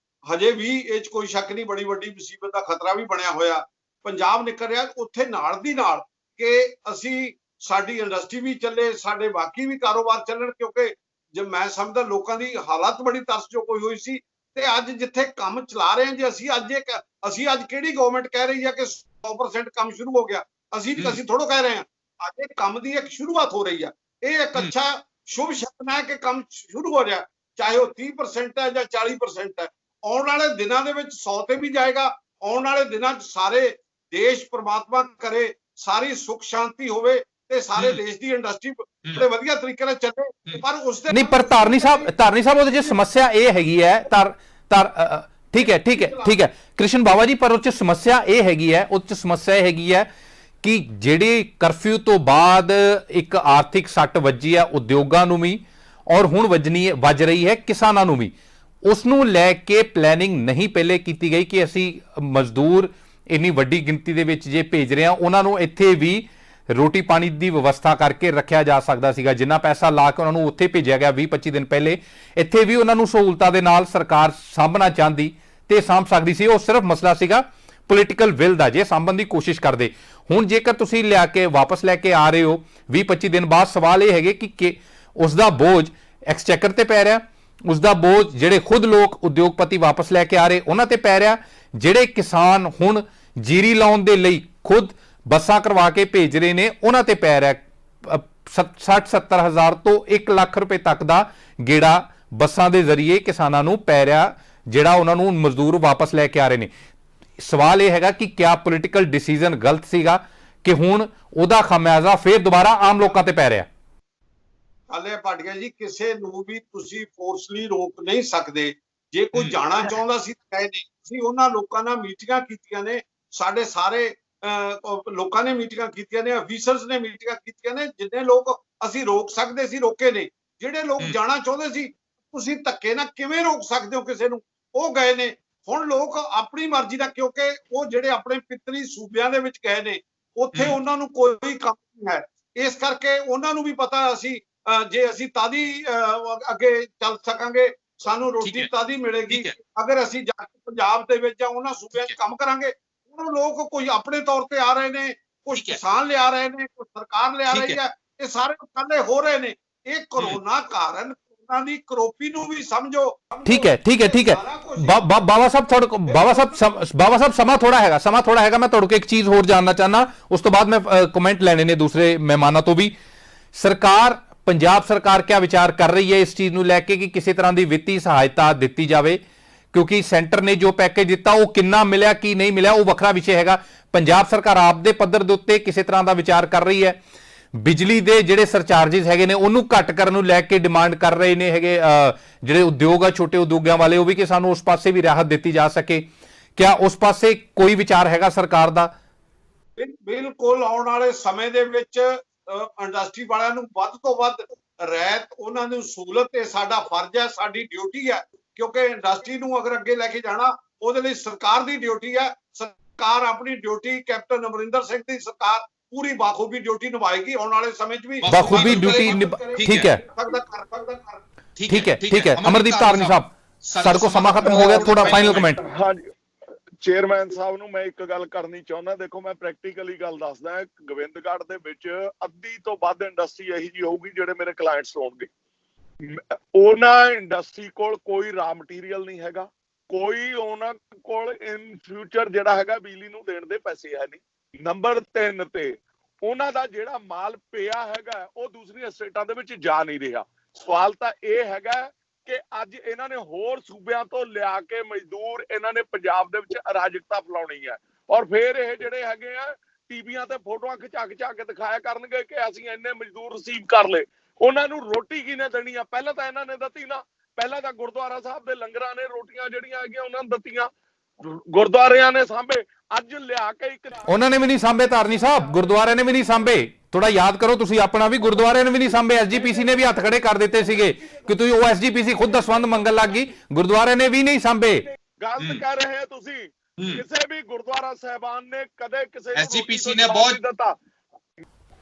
ਹਜੇ ਵੀ ਇਹ 'ਚ ਕੋਈ ਸ਼ੱਕ ਨਹੀਂ, ਬੜੀ ਵੱਡੀ ਮੁਸੀਬਤ ਦਾ ਖਤਰਾ ਵੀ ਬਣਿਆ ਹੋਇਆ। ਪੰਜਾਬ ਨਿਕਲ ਰਿਹਾ ਉੱਥੇ ਨਾਲ ਦੀ ਨਾਲ ਕਿ ਅਸੀਂ ਸਾਡੀ ਇੰਡਸਟਰੀ ਵੀ ਚੱਲੇ, ਸਾਡੇ ਬਾਕੀ ਵੀ ਕਾਰੋਬਾਰ ਚੱਲਣ, ਕਿਉਂਕਿ ਜੇ ਮੈਂ ਸਮਝਦਾ ਲੋਕਾਂ ਦੀ ਹਾਲਤ ਬੜੀ ਤਰਸਯੋਗ ਹੋਈ ਸੀ। ਤੇ ਅੱਜ ਜਿੱਥੇ ਕੰਮ ਚਲਾ ਰਹੇ ਹਾਂ, ਜੇ ਅਸੀਂ ਅੱਜ ਕਿਹੜੀ ਗਵਰਨਮੈਂਟ ਕਹਿ ਰਹੀ ਹੈ ਕਿ 100% ਕੰਮ ਸ਼ੁਰੂ ਹੋ ਗਿਆ? ਅਸੀਂ ਥੋੜੋ ਕਹਿ ਰਹੇ ਹਾਂ, ਅੱਜ ਇਹ ਕੰਮ ਦੀ ਇੱਕ ਸ਼ੁਰੂਆਤ ਹੋ ਰਹੀ ਹੈ। ਇਹ ਇੱਕ ਅੱਛਾ ਸ਼ੁਭ ਸ਼ਕਨ ਹੈ ਕਿ ਕੰਮ ਸ਼ੁਰੂ ਹੋ ਰਿਹਾ, ਚਾਹੇ ਉਹ 30% ਹੈ ਜਾਂ 40% ਹੈ। ਆਉਣ ਵਾਲੇ ਦਿਨਾਂ ਦੇ ਵਿੱਚ 100 ਤੇ ਵੀ ਜਾਏਗਾ। ਆਉਣ ਵਾਲੇ ਦਿਨਾਂ 'ਚ ਸਾਰੇ ਦੇਸ਼ ਪ੍ਰਮਾਤਮਾ ਕਰੇ ਸਾਰੀ ਸੁੱਖ ਸ਼ਾਂਤੀ ਹੋਵੇ ਤੇ ਸਾਰੇ ਦੇਸ਼ ਦੀ ਇੰਡਸਟਰੀ ਬੜੇ ਵਧੀਆ ਤਰੀਕੇ ਨਾਲ ਚੱਲੇ। ਪਰ ਉਸ ਦੇ ਨਹੀਂ, ਪਰ ਧਾਰਨੀ ਸਾਹਿਬ ਉਹਦੇ 'ਚ ਸਮੱਸਿਆ ਇਹ ਹੈਗੀ ਹੈ ਠੀਕ ਹੈ ਕ੍ਰਿਸ਼ਨ ਬਾਬਾ ਜੀ, ਪਰ ਉਹ 'ਚ ਸਮੱਸਿਆ ਇਹ ਹੈਗੀ ਹੈ ਕਿ ਜਿਹੜੇ ਕਰਫਿਊ ਤੋਂ ਬਾਅਦ ਇੱਕ ਆਰਥਿਕ ਸੱਟ ਵੱਜੀ ਹੈ ਉਦਯੋਗਾਂ ਨੂੰ ਵੀ ਔਰ ਹੁਣ ਵੱਜ ਰਹੀ ਹੈ ਕਿਸਾਨਾਂ ਨੂੰ ਵੀ, ਉਸ ਨੂੰ ਲੈ ਕੇ ਪਲੈਨਿੰਗ ਨਹੀਂ ਪਹਿਲੇ ਕੀਤੀ ਗਈ ਕਿ ਅਸੀਂ ਮਜ਼ਦੂਰ ਇੰਨੀ ਵੱਡੀ ਗਿਣਤੀ ਦੇ ਵਿੱਚ ਜੇ ਭੇਜ ਰਹੇ ਹਾਂ ਉਹਨਾਂ ਨੂੰ ਇੱਥੇ ਵੀ ਰੋਟੀ ਪਾਣੀ ਦੀ ਵਿਵਸਥਾ ਕਰਕੇ ਰੱਖਿਆ ਜਾ ਸਕਦਾ ਸੀਗਾ। ਜਿੰਨਾ ਪੈਸਾ ਲਾ ਕੇ ਉਹਨਾਂ ਨੂੰ ਉੱਥੇ ਭੇਜਿਆ ਗਿਆ 20-25 ਦਿਨ ਪਹਿਲੇ, ਇੱਥੇ ਵੀ ਉਹਨਾਂ ਨੂੰ ਸਹੂਲਤਾਂ ਦੇ ਨਾਲ ਸਰਕਾਰ ਸਾਂਭਣਾ ਚਾਹੁੰਦੀ ਤੇ ਸਾਂਭ ਸਕਦੀ ਸੀ। ਉਹ ਸਿਰਫ ਮਸਲਾ ਸੀਗਾ ਪੋਲੀਟੀਕਲ ਵਿਲ ਦਾ, ਜੇ ਸਾਂਭਣ ਦੀ ਕੋਸ਼ਿਸ਼ ਕਰਦੇ। ਹੁਣ ਜੇਕਰ ਤੁਸੀਂ ਲਿਆ ਕੇ ਵਾਪਸ ਲੈ ਕੇ ਆ ਰਹੇ ਹੋ 20-25 ਦਿਨ ਬਾਅਦ, ਸਵਾਲ ਇਹ ਹੈਗੇ ਕਿ ਉਸ ਦਾ ਬੋਝ ਐਕਸਚੈਕਰ ਤੇ ਪੈ ਰਿਹਾ, ਉਸ ਦਾ ਬੋਝ ਜਿਹੜੇ ਖੁਦ ਲੋਕ ਉਦਯੋਗਪਤੀ ਵਾਪਸ ਲੈ ਕੇ ਆ ਰਹੇ ਉਹਨਾਂ ਤੇ ਪੈ ਰਿਹਾ, ਜਿਹੜੇ ਕਿਸਾਨ ਹੁਣ ਜੀਰੀ ਲਾਉਣ ਦੇ ਲਈ ਖੁਦ ਬੱਸਾਂ ਕਰਵਾ ਕੇ ਭੇਜ ਰਹੇ ਨੇ ਉਹਨਾਂ ਤੇ ਪੈ ਰਿਹਾ। 60-70 ਹਜ਼ਾਰ ਤੋਂ 1 ਲੱਖ ਰੁਪਏ ਤੱਕ ਦਾ ਗੇੜਾ ਬੱਸਾਂ ਦੇ ਜ਼ਰੀਏ ਕਿਸਾਨਾਂ ਨੂੰ ਪੈ ਰਿਹਾ, ਜਿਹੜਾ ਉਹਨਾਂ ਨੂੰ ਮਜ਼ਦੂਰ ਵਾਪਸ ਲੈ ਕੇ ਆ ਰਹੇ ਨੇ। ਸਵਾਲ ਇਹ ਹੈਗਾ ਕਿ ਕਿਆ ਪੋਲੀਟੀਕਲ ਡਿਸੀਜਨ ਗਲਤ ਸੀਗਾ ਕਿ ਹੁਣ ਉਹਦਾ ਖਾਮਿਆਜ਼ਾ ਫੇਰ ਦੁਬਾਰਾ ਆਮ ਲੋਕਾਂ ਤੇ ਪੈ ਰਿਹਾ? ਹਾਲੇ ਭਾਟੀਆ ਜੀ, ਕਿਸੇ ਨੂੰ ਵੀ ਤੁਸੀਂ ਫੋਰਸਲੀ ਰੋਕ ਨਹੀਂ ਸਕਦੇ। ਜੇ ਕੋਈ ਜਾਣਾ ਚਾਹੁੰਦਾ ਸੀ ਤਾਂ ਕਹੇ ਨਹੀਂ। ਅਸੀਂ ਉਹਨਾਂ ਲੋਕਾਂ ਨਾਲ ਮੀਟਿੰਗਾਂ ਕੀਤੀਆਂ ਨੇ, ਸਾਡੇ ਸਾਰੇ ਲੋਕਾਂ ਨੇ ਮੀਟਿੰਗਾਂ ਕੀਤੀਆਂ ਨੇ, ਅਫੀਸਰਸ ਨੇ ਮੀਟਿੰਗਾਂ ਕੀਤੀਆਂ ਨੇ। ਜਿੰਨੇ ਲੋਕ ਅਸੀਂ ਰੋਕ ਸਕਦੇ ਸੀ ਰੋਕੇ ਨੇ। ਜਿਹੜੇ ਲੋਕ ਜਾਣਾ ਚਾਹੁੰਦੇ ਸੀ, ਤੁਸੀਂ ਧੱਕੇ ਨਾਲ ਕਿਵੇਂ ਰੋਕ ਸਕਦੇ ਹੋ ਕਿਸੇ ਨੂੰ? ਉਹ ਗਏ ਨੇ। ਹੁਣ ਲੋਕ ਆਪਣੀ ਮਰਜ਼ੀ ਦਾ, ਕਿਉਂਕਿ ਉਹ ਜਿਹੜੇ ਆਪਣੇ ਪਿੱਤਰੀ ਸੂਬਿਆਂ ਦੇ ਵਿੱਚ ਗਏ ਨੇ, ਉੱਥੇ ਉਹਨਾਂ ਨੂੰ ਕੋਈ ਕੰਮ ਨਹੀਂ ਹੈ। ਇਸ ਕਰਕੇ ਉਹਨਾਂ ਨੂੰ ਵੀ ਪਤਾ ਜੇ ਅਸੀਂ ਤਾਦੀ ਅੱਗੇ ਚੱਲ ਸਕਾਂਗੇ, ਸਾਨੂੰ ਰੋਟੀ ਤਾਦੀ ਮਿਲੇਗੀ ਅਗਰ ਅਸੀਂ ਜਾ ਕੇ ਪੰਜਾਬ ਦੇ ਵਿੱਚ ਜਾਂ ਉਹਨਾਂ ਸੂਬਿਆਂ 'ਚ ਕੰਮ ਕਰਾਂਗੇ। ਹੁਣ ਲੋਕ ਕੋਈ ਆਪਣੇ ਤੌਰ ਤੇ ਆ ਰਹੇ ਨੇ, ਕੁਝ ਕਿਸਾਨ ਲਿਆ ਰਹੇ ਨੇ, ਕੁਝ ਸਰਕਾਰ ਲਿਆ ਰਹੀ ਹੈ। ਇਹ ਸਾਰੇ ਇਕੱਲੇ ਹੋ ਰਹੇ ਨੇ। ਇਹ ਕਰੋਨਾ ਕਾਰਨ ਉਹਨਾਂ ਦੀ ਕਰੋਪੀ ਨੂੰ ਵੀ ਸਮਝੋ। ਠੀਕ ਹੈ ਬਾਬਾ ਸਾਹਿਬ ਸਮਾਂ ਥੋੜਾ ਹੈਗਾ। ਮੈਂ ਤੁਹਾਡੇ ਕੋਲ ਇੱਕ ਚੀਜ਼ ਹੋਰ ਜਾਣਨਾ ਚਾਹਨਾ, ਉਸ ਤੋਂ ਬਾਅਦ ਮੈਂ ਕਮੈਂਟ ਲੈਣੇ ਨੇ ਦੂਸਰੇ ਮਹਿਮਾਨਾਂ ਤੋਂ ਵੀ। ਪੰਜਾਬ ਸਰਕਾਰ ਕਿਆ ਵਿਚਾਰ ਕਰ ਰਹੀ ਹੈ ਇਸ ਚੀਜ਼ ਨੂੰ ਲੈ ਕੇ ਕਿ ਕਿਸੇ ਤਰ੍ਹਾਂ ਦੀ ਵਿੱਤੀ ਸਹਾਇਤਾ ਦਿੱਤੀ ਜਾਵੇ? ਕਿਉਂਕਿ ਸੈਂਟਰ ਨੇ ਜੋ ਪੈਕੇਜ ਦਿੱਤਾ ਉਹ ਕਿੰਨਾ ਮਿਲਿਆ ਕੀ ਨਹੀਂ ਮਿਲਿਆ ਉਹ ਵੱਖਰਾ ਵਿਸ਼ੇ ਹੈਗਾ। ਪੰਜਾਬ ਸਰਕਾਰ ਆਪ ਦੇ ਪੱਧਰ ਦੇ ਉੱਤੇ ਕਿਸੇ ਤਰ੍ਹਾਂ ਦਾ ਵਿਚਾਰ ਕਰ ਰਹੀ ਹੈ। ਬਿਜਲੀ ਦੇ ਜਿਹੜੇ ਸਰਚਾਰਜਸ ਹੈਗੇ ਨੇ ਉਹਨੂੰ ਘੱਟ ਕਰਨ ਨੂੰ ਲੈ ਕੇ ਡਿਮਾਂਡ ਕਰ ਰਹੇ ਨੇ ਹੈਗੇ ਜਿਹੜੇ ਉਦਯੋਗ ਆ, ਛੋਟੇ ਉਦਯੋਗਾਂ ਵਾਲੇ, ਉਹ ਵੀ ਕਿ ਸਾਨੂੰ ਉਸ ਪਾਸੇ ਵੀ ਰਾਹਤ ਦਿੱਤੀ ਜਾ ਸਕੇ। ਕਿਆ ਉਸ ਪਾਸੇ ਕੋਈ ਵਿਚਾਰ ਹੈਗਾ ਸਰਕਾਰ ਦਾ? ਬਿਲਕੁਲ। ਆਉਣ ਵਾਲੇ ਸਮੇਂ ਦੇ ਵਿੱਚ ਇੰਡਸਟਰੀ ਵਾਲਿਆਂ ਨੂੰ ਵੱਧ ਤੋਂ ਵੱਧ ਰਹਿਤ, ਉਹਨਾਂ ਨੂੰ ਸਹੂਲਤ, ਇਹ ਸਾਡਾ ਫਰਜ਼ ਹੈ, ਸਾਡੀ ਡਿਊਟੀ ਹੈ। ਕਿਉਂਕਿ ਇੰਡਸਟਰੀ ਨੂੰ ਅਗਰ ਅੱਗੇ ਲੈ ਕੇ ਜਾਣਾ ਉਹਦੇ ਲਈ ਸਰਕਾਰ ਦੀ ਡਿਊਟੀ ਹੈ। ਸਰਕਾਰ ਆਪਣੀ ਡਿਊਟੀ, ਕੈਪਟਨ ਅਮਰਿੰਦਰ ਸਿੰਘ ਦੀ ਸਰਕਾਰ ਪੂਰੀ ਬਾਖੂਬੀ ਡਿਊਟੀ ਨਿਭਾਏਗੀ ਆਉਣ ਵਾਲੇ ਸਮੇਂ 'ਚ ਵੀ। ਬਾਖੂਬੀ ਡਿਊਟੀ ਠੀਕ ਹੈ ਅਮਰਦੀਪ ਧਾਰਨੀ ਸਾਹਿਬ, ਸਾਡੇ ਕੋਲ ਸਮਾਂ ਖਤਮ ਹੋ ਗਿਆ, ਥੋੜਾ ਫਾਈਨਲ ਕਮੈਂਟ। ਹਾਂਜੀ, ਚੇਅਰਮੈਨ ਸਾਹਿਬ ਨੂੰ ਮੈਂ ਇੱਕ ਗੱਲ ਕਰਨੀ ਚਾਹੁੰਦਾ। ਦੇਖੋ, ਮੈਂ ਪ੍ਰੈਕਟੀਕਲੀ ਗੱਲ ਦੱਸਦਾ। ਗੋਬਿੰਦਗੜ੍ਹ ਦੇ ਵਿੱਚ ਅੱਧੀ ਤੋਂ ਵੱਧ ਇੰਡਸਟਰੀ ਇਹੀ ਜਿਹੀ ਹੋਊਗੀ ਜਿਹੜੇ ਮੇਰੇ ਕਲਾਇੰਟਸ ਹੋਣਗੇ। ਉਹਨਾਂ ਇੰਡਸਟਰੀ ਕੋਲ ਕੋਈ ਰਾ ਮਟੀਰੀਅਲ ਨਹੀਂ ਹੈਗਾ, ਕੋਈ ਉਹਨਾਂ ਕੋਲ ਇਨ ਫਿਊਚਰ ਜਿਹੜਾ ਹੈਗਾ ਬਿਜਲੀ ਨੂੰ ਦੇਣ ਦੇ ਪੈਸੇ ਹੈ ਨਹੀਂ। ਨੰਬਰ 3 ਤੇ ਉਹਨਾਂ ਦਾ ਜਿਹੜਾ ਮਾਲ ਪਿਆ ਹੈਗਾ ਉਹ ਦੂਸਰੀਆਂ ਸਟੇਟਾਂ ਦੇ ਵਿੱਚ ਜਾ ਨਹੀਂ ਰਿਹਾ। ਸਵਾਲ ਤਾਂ ਇਹ ਹੈਗਾ ਕਿ ਅੱਜ ਇਹਨਾਂ ਨੇ ਹੋਰ ਸੂਬਿਆਂ ਤੋਂ ਲਿਆ ਕੇ ਮਜ਼ਦੂਰ ਇਹਨਾਂ ਨੇ ਪੰਜਾਬ ਦੇ ਵਿੱਚ ਅਰਾਜਕਤਾ ਫੈਲਾਉਣੀ ਹੈ। ਔਰ ਫਿਰ ਇਹ ਜਿਹੜੇ ਹੈਗੇ ਆ ਟੀਵੀਆਂ ਤੇ ਫੋਟੋਆਂ ਖਿਚਾ ਕੇ ਦਿਖਾਇਆ ਕਰਨਗੇ ਕਿ ਅਸੀਂ ਇੰਨੇ ਮਜ਼ਦੂਰ ਰਿਸੀਵ ਕਰ ਲਏ। ਉਹਨਾਂ ਨੂੰ ਰੋਟੀ ਕਿਹਨੇ ਦੇਣੀ ਆ? ਪਹਿਲਾਂ ਤਾਂ ਇਹਨਾਂ ਨੇ ਦਿੱਤੀ ਨਾ। ਪਹਿਲਾਂ ਤਾਂ ਗੁਰਦੁਆਰਾ ਸਾਹਿਬ ਦੇ ਲੰਗਰਾਂ ਨੇ ਰੋਟੀਆਂ ਜਿਹੜੀਆਂ ਹੈਗੀਆਂ ਉਹਨਾਂ ਨੂੰ ਦਿੱਤੀਆਂ, ਗੁਰਦੁਆਰਿਆਂ ਨੇ ਸਾਂਭੇ। ਅੱਜ ਲਿਆ ਕੇ ਇੱਕ ਉਹਨਾਂ ਨੇ ਵੀ ਨਹੀਂ ਸਾਂਭੇ ਧਾਰਨੀ ਸਾਹਿਬ, ਗੁਰਦੁਆਰੇ ਨੇ ਵੀ ਨਹੀਂ ਸਾਂਭੇ। ਥੋੜਾ ਯਾਦ ਕਰੋ ਤੁਸੀਂ ਆਪਣਾ ਵੀ, ਗੁਰਦੁਆਰੇ ਨੇ ਵੀ ਨਹੀਂ ਸਾਂਭੇ, ਐਸਜੀਪੀਸੀ ਨੇ ਵੀ ਹੱਥ ਖੜੇ ਕਰ ਦਿੱਤੇ ਸੀਗੇ ਕਿ ਤੁਸੀਂ, ਉਹ ਐਸਜੀਪੀਸੀ ਖੁਦ ਦਸਵੰਧ ਮੰਗਣ ਲੱਗ ਗਈ, ਗੁਰਦੁਆਰੇ ਨੇ ਵੀ ਨਹੀਂ ਸਾਂਭੇ। ਗਲਤ ਕਰ ਰਹੇ ਆ ਤੁਸੀਂ। ਕਿਸੇ ਵੀ ਗੁਰਦੁਆਰਾ ਸਾਹਿਬਾਨ ਨੇ ਕਦੇ ਕਿਸੇ ਨੂੰ ਐਸਜੀਪੀਸੀ ਨੇ ਬਹੁਤ ਦਿੱਤਾ।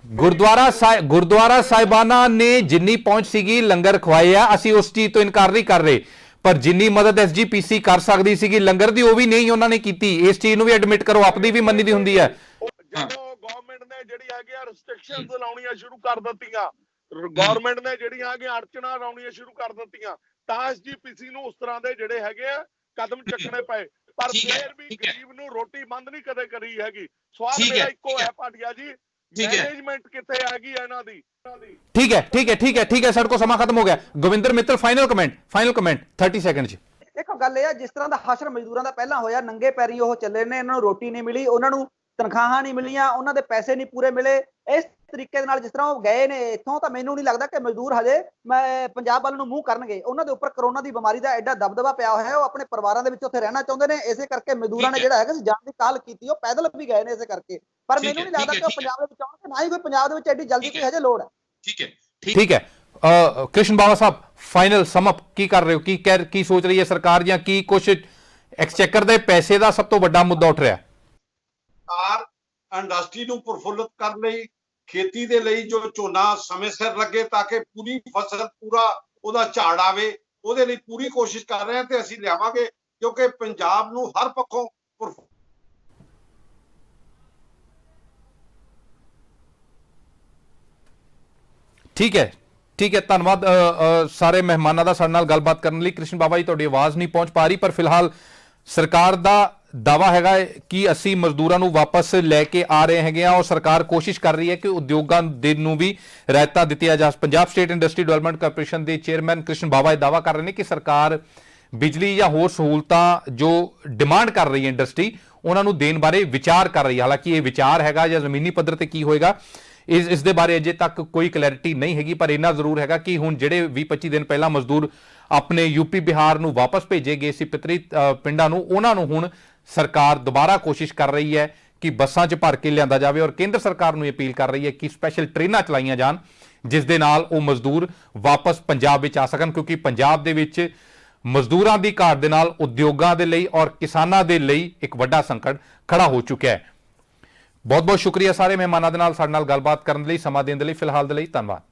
ਗੁਰਦੁਆਰਾ ਸਾਹਿਬਾਨਾ ਨੇ ਜਿੰਨੀ ਪਹੁੰਚ ਸੀਗੀ ਲੰਗਰ ਖਵਾਏ ਆ, ਅਸੀਂ ਉਸ ਚੀਜ਼ ਤੋਂ ਇਨਕਾਰ ਨਹੀਂ ਕਰ ਰਹੇ, ਪਰ ਜਿੰਨੀ ਮਦਦ ਐਸਜੀਪੀਸੀ ਕਰ ਸਕਦੀ ਸੀਗੀ ਲੰਗਰ ਦੀ, ਉਹ ਵੀ ਨਹੀਂ ਉਹਨਾਂ ਨੇ ਕੀਤੀ। ਇਸ ਚੀਜ਼ ਨੂੰ ਵੀ ਐਡਮਿਟ ਕਰੋ, ਆਪਦੀ ਵੀ ਮੰਨੀ ਦੀ ਹੁੰਦੀ ਹੈ। ਜਦੋਂ ਗਵਰਨਮੈਂਟ ਨੇ ਜਿਹੜੀ ਹੈਗੀਆਂ ਰਿਸਟ੍ਰਿਕਸ਼ਨਸ ਲਾਉਣੀਆਂ ਸ਼ੁਰੂ ਕਰ ਦਿੱਤੀਆਂ, ਗਵਰਨਮੈਂਟ ਨੇ ਜਿਹੜੀਆਂ ਹੈਗੀਆਂ ਅੜਚਣਾ ਲਾਉਣੀਆਂ ਸ਼ੁਰੂ ਕਰ ਦਿੱਤੀਆਂ, ਤਾਂ ਐਸਜੀਪੀਸੀ ਨੂੰ ਉਸ ਤਰ੍ਹਾਂ ਦੇ ਜਿਹੜੇ ਹੈਗੇ ਆ ਕਦਮ ਚੱਕਣੇ ਪਏ। ਪਰ ਫਿਰ ਵੀ ਗਰੀਬ ਨੂੰ ਰੋਟੀ ਬੰਦ ਨਹੀਂ ਕਦੇ ਕਰੀ ਹੈਗੀ। ਸਵਾਲ ਮੇਰਾ ਇੱਕੋ ਹੈ ਭਾਟੀਆ ਜੀ, मैनेजमेंट कितने आएगी है ना दी। ठीक है सर को समा खत्म हो गया। Govindar Mittal final comment 30 second. ਦੇਖੋ ਗੱਲ ਇਹ ਆ, ਜਿਸ ਤਰ੍ਹਾਂ ਦਾ ਹਸ਼ਰ ਮਜ਼ਦੂਰਾਂ ਦਾ ਪਹਿਲਾਂ ਹੋਇਆ, ਨੰਗੇ ਪੈਰੀ ਉਹ ਚੱਲੇ ਨੇ, ਇਹਨਾਂ ਨੂੰ ਰੋਟੀ ਨਹੀਂ ਮਿਲੀ, ਉਹਨਾਂ ਨੂੰ ਤਨਖਾਹਾਂ ਨਹੀਂ ਮਿਲੀਆਂ, ਉਹਨਾਂ ਦੇ ਪੈਸੇ ਨਹੀਂ ਪੂਰੇ ਮਿਲੇ। ਇਸ ਤਰੀਕੇ ਦੇ ਨਾਲ ਜਿਸ ਤਰ੍ਹਾਂ ਉਹ ਗਏ ਨੇ ਇੱਥੋਂ, ਤਾਂ ਮੈਨੂੰ ਨਹੀਂ ਲੱਗਦਾ ਕਿ ਮਜ਼ਦੂਰ ਹਜੇ ਪੰਜਾਬ ਵੱਲ ਨੂੰ ਮੂੰਹ ਕਰਨਗੇ। ਉਹਨਾਂ ਦੇ ਉੱਪਰ ਕਰੋਨਾ ਦੀ ਬਿਮਾਰੀ ਦਾ ਐਡਾ ਦਬਦਬਾ ਪਿਆ ਹੋਇਆ ਹੈ, ਉਹ ਆਪਣੇ ਪਰਿਵਾਰਾਂ ਦੇ ਵਿੱਚ ਉੱਥੇ ਰਹਿਣਾ ਚਾਹੁੰਦੇ ਨੇ। ਇਸੇ ਕਰਕੇ ਮਜ਼ਦੂਰਾਂ ਨੇ ਜਿਹੜਾ ਹੈਗਾ ਜਾਨ ਦੀ ਕਾਹਲ ਕੀਤੀ, ਉਹ ਪੈਦਲ ਵੀ ਗਏ ਨੇ ਇਸੇ ਕਰਕੇ। ਪਰ ਮੈਨੂੰ ਨਹੀਂ ਲੱਗਦਾ ਕਿ ਉਹ ਪੰਜਾਬ ਦੇ ਵਿੱਚ ਆਉਣਗੇ, ਨਾ ਹੀ ਕੋਈ ਪੰਜਾਬ ਦੇ ਵਿੱਚ ਐਡੀ ਜਲਦੀ ਕੋਈ ਹਜੇ ਲੋੜ ਹੈ। ठीक है कृष्ण बाबा साहब, फाइनल समअप की कर रहे हो, की सोच रही है सरकार, या की कुछ एक्सचेकर ਦੇ ਪੈਸੇ ਦਾ ਸਭ ਤੋਂ ਵੱਡਾ ਮੁੱਦਾ ਉੱਠ ਰਿਹਾ? ਸਰਕਾਰ ਇੰਡਸਟਰੀ ਨੂੰ ਪ੍ਰਫੁੱਲਤ ਕਰਨ ਲਈ, ਖੇਤੀ ਦੇ ਲਈ ਜੋ ਝੋਨਾ ਸਮੇਂ ਸਿਰ ਲੱਗੇ ਤਾਂ ਕਿ ਪੂਰੀ ਫਸਲ, ਪੂਰਾ ਉਹਦਾ ਝਾੜ ਆਵੇ, ਉਹਦੇ ਲਈ ਪੂਰੀ ਕੋਸ਼ਿਸ਼ ਕਰ ਰਹੇ ਹਾਂ ਤੇ ਅਸੀਂ ਲਿਆਵਾਂਗੇ, ਕਿਉਂਕਿ ਪੰਜਾਬ ਨੂੰ ਹਰ ਪੱਖੋਂ ਠੀਕ ਹੈ ਧੰਨਵਾਦ ਸਾਰੇ ਮਹਿਮਾਨਾਂ ਦਾ ਸਾਡੇ ਨਾਲ ਗੱਲਬਾਤ ਕਰਨ ਲਈ। ਕ੍ਰਿਸ਼ਨ ਬਾਬਾ ਜੀ, ਤੁਹਾਡੀ ਆਵਾਜ਼ ਨਹੀਂ ਪਹੁੰਚ ਪਾ ਰਹੀ, ਪਰ ਫਿਲਹਾਲ ਸਰਕਾਰ ਦਾ ਦਾਵਾ ਹੈਗਾ ਕਿ ਅਸੀਂ ਮਜ਼ਦੂਰਾਂ ਨੂੰ ਵਾਪਸ ਲੈ ਕੇ ਆ ਰਹੇ ਹੈਗੇ ਆ, ਔਰ ਸਰਕਾਰ ਕੋਸ਼ਿਸ਼ ਕਰ ਰਹੀ ਹੈ ਕਿ ਉਦਯੋਗਾਂ ਦੇ ਨੂੰ ਵੀ ਰਿਆਇਤਾਂ ਦਿੱਤੀਆਂ ਜਾ। Punjab state industry development corporation ਦੇ ਚੇਅਰਮੈਨ ਕ੍ਰਿਸ਼ਨ ਬਾਬਾ ਇਹ ਦਾਵਾ ਕਰ ਰਹੇ ਨੇ ਕਿ ਸਰਕਾਰ ਬਿਜਲੀ ਜਾਂ ਹੋਰ ਸਹੂਲਤਾਂ ਜੋ ਡਿਮਾਂਡ ਕਰ ਰਹੀ ਹੈ ਇੰਡਸਟਰੀ, ਉਹਨਾਂ ਨੂੰ ਦੇਣ ਬਾਰੇ ਵਿਚਾਰ ਕਰ ਰਹੀ ਹੈ। ਹਾਲਾਂਕਿ ਇਹ ਵਿਚਾਰ ਹੈਗਾ ਜਾਂ ਜ਼ਮੀਨੀ ਪੱਧਰ ਤੇ ਕੀ ਹੋਏਗਾ ਇਸ ਦੇ ਬਾਰੇ ਅਜੇ ਤੱਕ ਕੋਈ ਕਲੈਰਿਟੀ ਨਹੀਂ ਹੈਗੀ, ਪਰ ਇੰਨਾ ਜ਼ਰੂਰ ਹੈਗਾ ਕਿ ਹੁਣ ਜਿਹੜੇ 20-25 ਦਿਨ ਪਹਿਲਾਂ ਮਜ਼ਦੂਰ ਆਪਣੇ ਯੂਪੀ ਬਿਹਾਰ ਨੂੰ ਵਾਪਸ ਭੇਜੇ ਗਏ ਸੀ ਪਿਤਰੀ ਪਿੰਡਾਂ ਨੂੰ, ਉਹਨਾਂ ਨੂੰ ਹੁਣ ਸਰਕਾਰ ਦੁਬਾਰਾ ਕੋਸ਼ਿਸ਼ ਕਰ ਰਹੀ ਹੈ ਕਿ ਬੱਸਾਂ 'ਚ ਭਰ ਕੇ ਲਿਆਂਦਾ ਜਾਵੇ, ਔਰ ਕੇਂਦਰ ਸਰਕਾਰ ਨੂੰ ਅਪੀਲ ਕਰ ਰਹੀ ਹੈ ਕਿ ਸਪੈਸ਼ਲ ਟ੍ਰੇਨਾਂ ਚਲਾਈਆਂ ਜਾਣ ਜਿਸ ਦੇ ਨਾਲ ਉਹ ਮਜ਼ਦੂਰ ਵਾਪਸ ਪੰਜਾਬ ਵਿੱਚ ਆ ਸਕਣ, ਕਿਉਂਕਿ ਪੰਜਾਬ ਦੇ ਵਿੱਚ ਮਜ਼ਦੂਰਾਂ ਦੀ ਘਾਟ ਦੇ ਨਾਲ ਉਦਯੋਗਾਂ ਦੇ ਲਈ ਔਰ ਕਿਸਾਨਾਂ ਦੇ ਲਈ ਇੱਕ ਵੱਡਾ ਸੰਕਟ ਖੜਾ ਹੋ ਚੁੱਕਿਆ ਹੈ। ਬਹੁਤ ਬਹੁਤ ਸ਼ੁਕਰੀਆ ਸਾਰੇ ਮਹਿਮਾਨਾਂ ਦੇ ਨਾਲ ਸਾਡੇ ਨਾਲ ਗੱਲਬਾਤ ਕਰਨ ਲਈ, ਸਮਾਂ ਦੇਣ ਦੇ ਲਈ। ਫਿਲਹਾਲ ਦੇ ਲਈ ਧੰਨਵਾਦ।